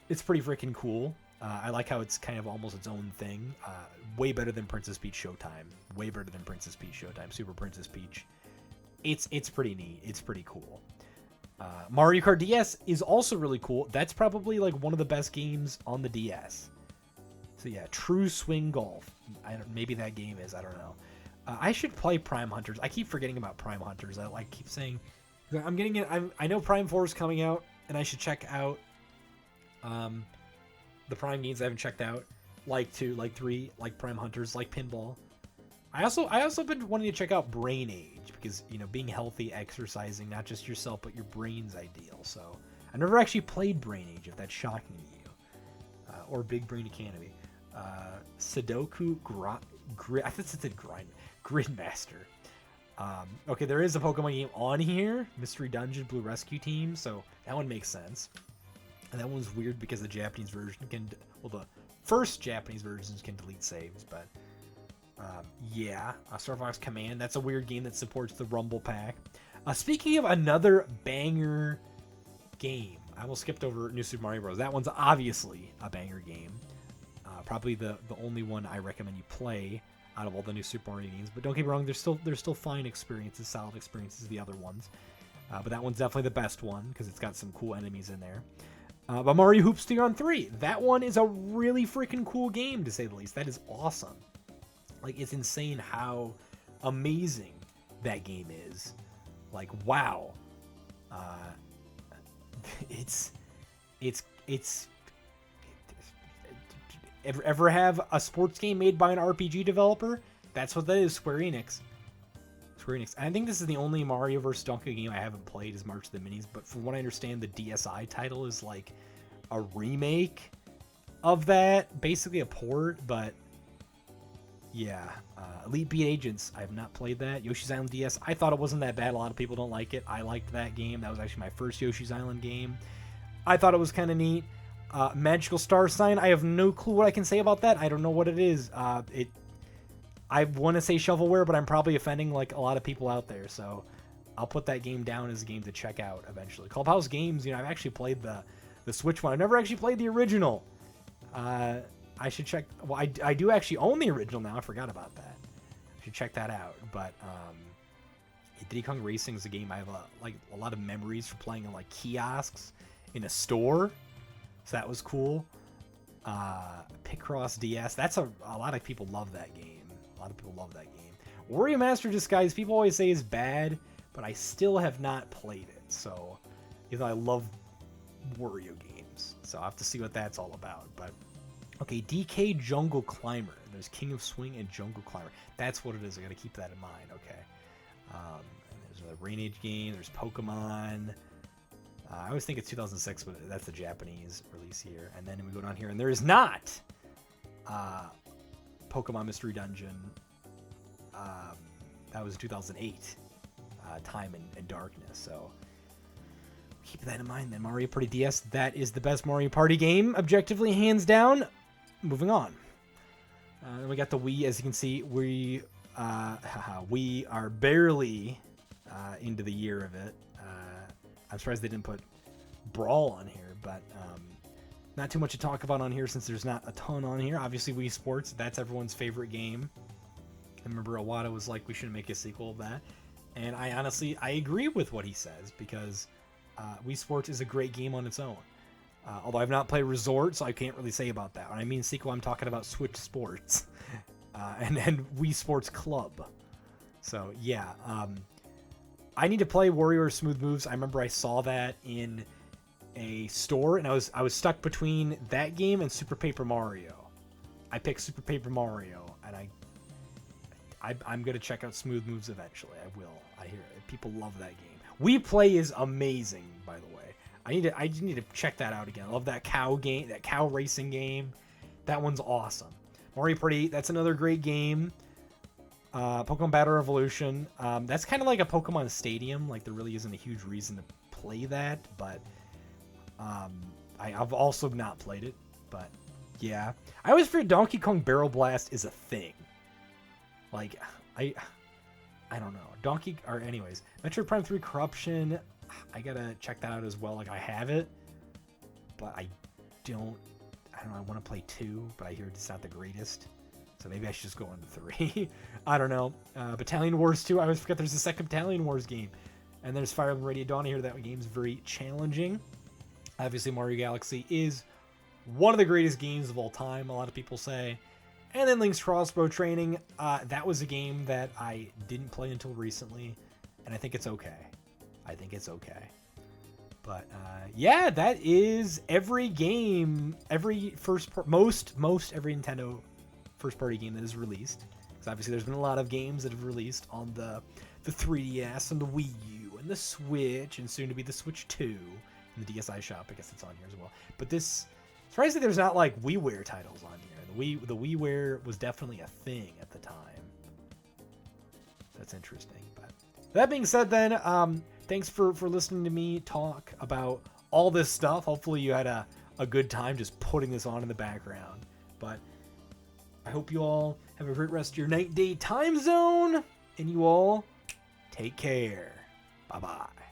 It's pretty freaking cool. I like how it's kind of almost its own thing. Way better than Princess Peach Showtime. Way better than Princess Peach Showtime. Super Princess Peach. It's pretty neat. It's pretty cool. Mario Kart DS is also really cool. That's probably like one of the best games on the DS. So yeah, True Swing Golf. Maybe that game is. I don't know. I should play Prime Hunters. I keep forgetting about Prime Hunters. I like keep saying I'm getting it. I know Prime 4 is coming out, and I should check out the Prime games I haven't checked out, like 2, like 3, like Prime Hunters, like Pinball. I also been wanting to check out Brain Age because, you know, being healthy, exercising, not just yourself but your brain's ideal. So I never actually played Brain Age, if that's shocking to you, or Big Brain Academy. Sudoku I think it said Gridmaster. Okay, there is a Pokemon game on here, Mystery Dungeon Blue Rescue Team, so that one makes sense. And that one's weird because the Japanese version can... Well, the first Japanese versions can delete saves, but... yeah. Star Fox Command, that's a weird game that supports the Rumble Pack. Speaking of another banger game, I almost skipped over New Super Mario Bros. That one's obviously a banger game. Probably the only one I recommend you play out of all the new Super Mario games. But don't get me wrong, there's still fine experiences, solid experiences, the other ones. But that one's definitely the best one because it's got some cool enemies in there. But Mario Hoops 3-on-3, that one is a really freaking cool game, to say the least. That is awesome. Like, it's insane how amazing that game is. Like, wow. Ever have a sports game made by an RPG developer? That's what that is, Square Enix. I think this is the only Mario vs. Donkey game I haven't played is March of the Minis, but from what I understand, the DSi title is like a remake of that, basically a port, but yeah. Elite Beat Agents, I have not played that. Yoshi's Island DS, I thought it wasn't that bad. A lot of people don't like it. I liked that game. That was actually my first Yoshi's Island game. I thought it was kind of neat. Magical Star Sign, I have no clue what I can say about that. I don't know what it is. I want to say shovelware, but I'm probably offending like a lot of people out there, so I'll put that game down as a game to check out eventually. Clubhouse Games, you know, I've actually played the Switch one. I've never actually played the original. I should check. Well, I do actually own the original now. I forgot about that. I should check that out. But Diddy Kong Racing is a game I have a lot of memories for playing in like kiosks in a store. So that was cool. Picross DS. That's a lot of people love that game. A lot of people love that game. Wario Master Disguise, people always say is bad, but I still have not played it. So, even though I love Wario games, so I'll have to see what that's all about. But okay, DK Jungle Climber. There's King of Swing and Jungle Climber. That's what it is. I got to keep that in mind. Okay. There's a Rain Age game. There's Pokemon. I always think it's 2006, but that's the Japanese release here. And then we go down here, and there is not Pokemon Mystery Dungeon. That was 2008. Time and Darkness. So keep that in mind. Then Mario Party DS. That is the best Mario Party game, objectively, hands down. Moving on. Then we got the Wii. As you can see, we are barely into the year of it. I'm surprised they didn't put Brawl on here, but not too much to talk about on here since there's not a ton on here. Obviously, Wii Sports, that's everyone's favorite game. I remember Iwata was like, we shouldn't make a sequel of that. And I agree with what he says, because Wii Sports is a great game on its own. Although I've not played Resort, so I can't really say about that. When I mean sequel, I'm talking about Switch Sports and Wii Sports Club. So, yeah. I need to play Warrior Smooth Moves. I remember I saw that in a store, and I was stuck between that game and Super Paper Mario. I picked Super Paper Mario, and I'm gonna check out Smooth Moves eventually. I will. I hear it. People love that game. We Play is amazing, by the way. I just need to check that out again. I love that cow game, that cow racing game. That one's awesome. Mario Party 8, that's another great game. Pokemon Battle Revolution. That's kind of like a Pokemon Stadium. Like, there really isn't a huge reason to play that, but I've also not played it. But yeah, I always figured Donkey Kong Barrel Blast is a thing. Like, I don't know. Anyways, Metroid Prime 3 Corruption. I gotta check that out as well. Like, I have it, but I don't know. I want to play 2, but I hear it's not the greatest. So maybe I should just go on to 3. I don't know. Battalion Wars 2. I always forget there's a second Battalion Wars game. And there's Fire Emblem Radiant Dawn. I hear that game's very challenging. Obviously, Mario Galaxy is one of the greatest games of all time, a lot of people say. And then Link's Crossbow Training. That was a game that I didn't play until recently, and I think it's okay. But yeah, that is every game, every every Nintendo first-party game that is released. Because obviously there's been a lot of games that have released on the 3DS and the Wii U and the Switch, and soon to be the Switch 2 and the DSi shop. I guess it's on here as well. But surprisingly, there's not like WiiWare titles on here. The WiiWare was definitely a thing at the time. That's interesting. But that being said, then, thanks for listening to me talk about all this stuff. Hopefully you had a good time just putting this on in the background. But I hope you all have a great rest of your night, day, time zone. And you all take care. Bye-bye.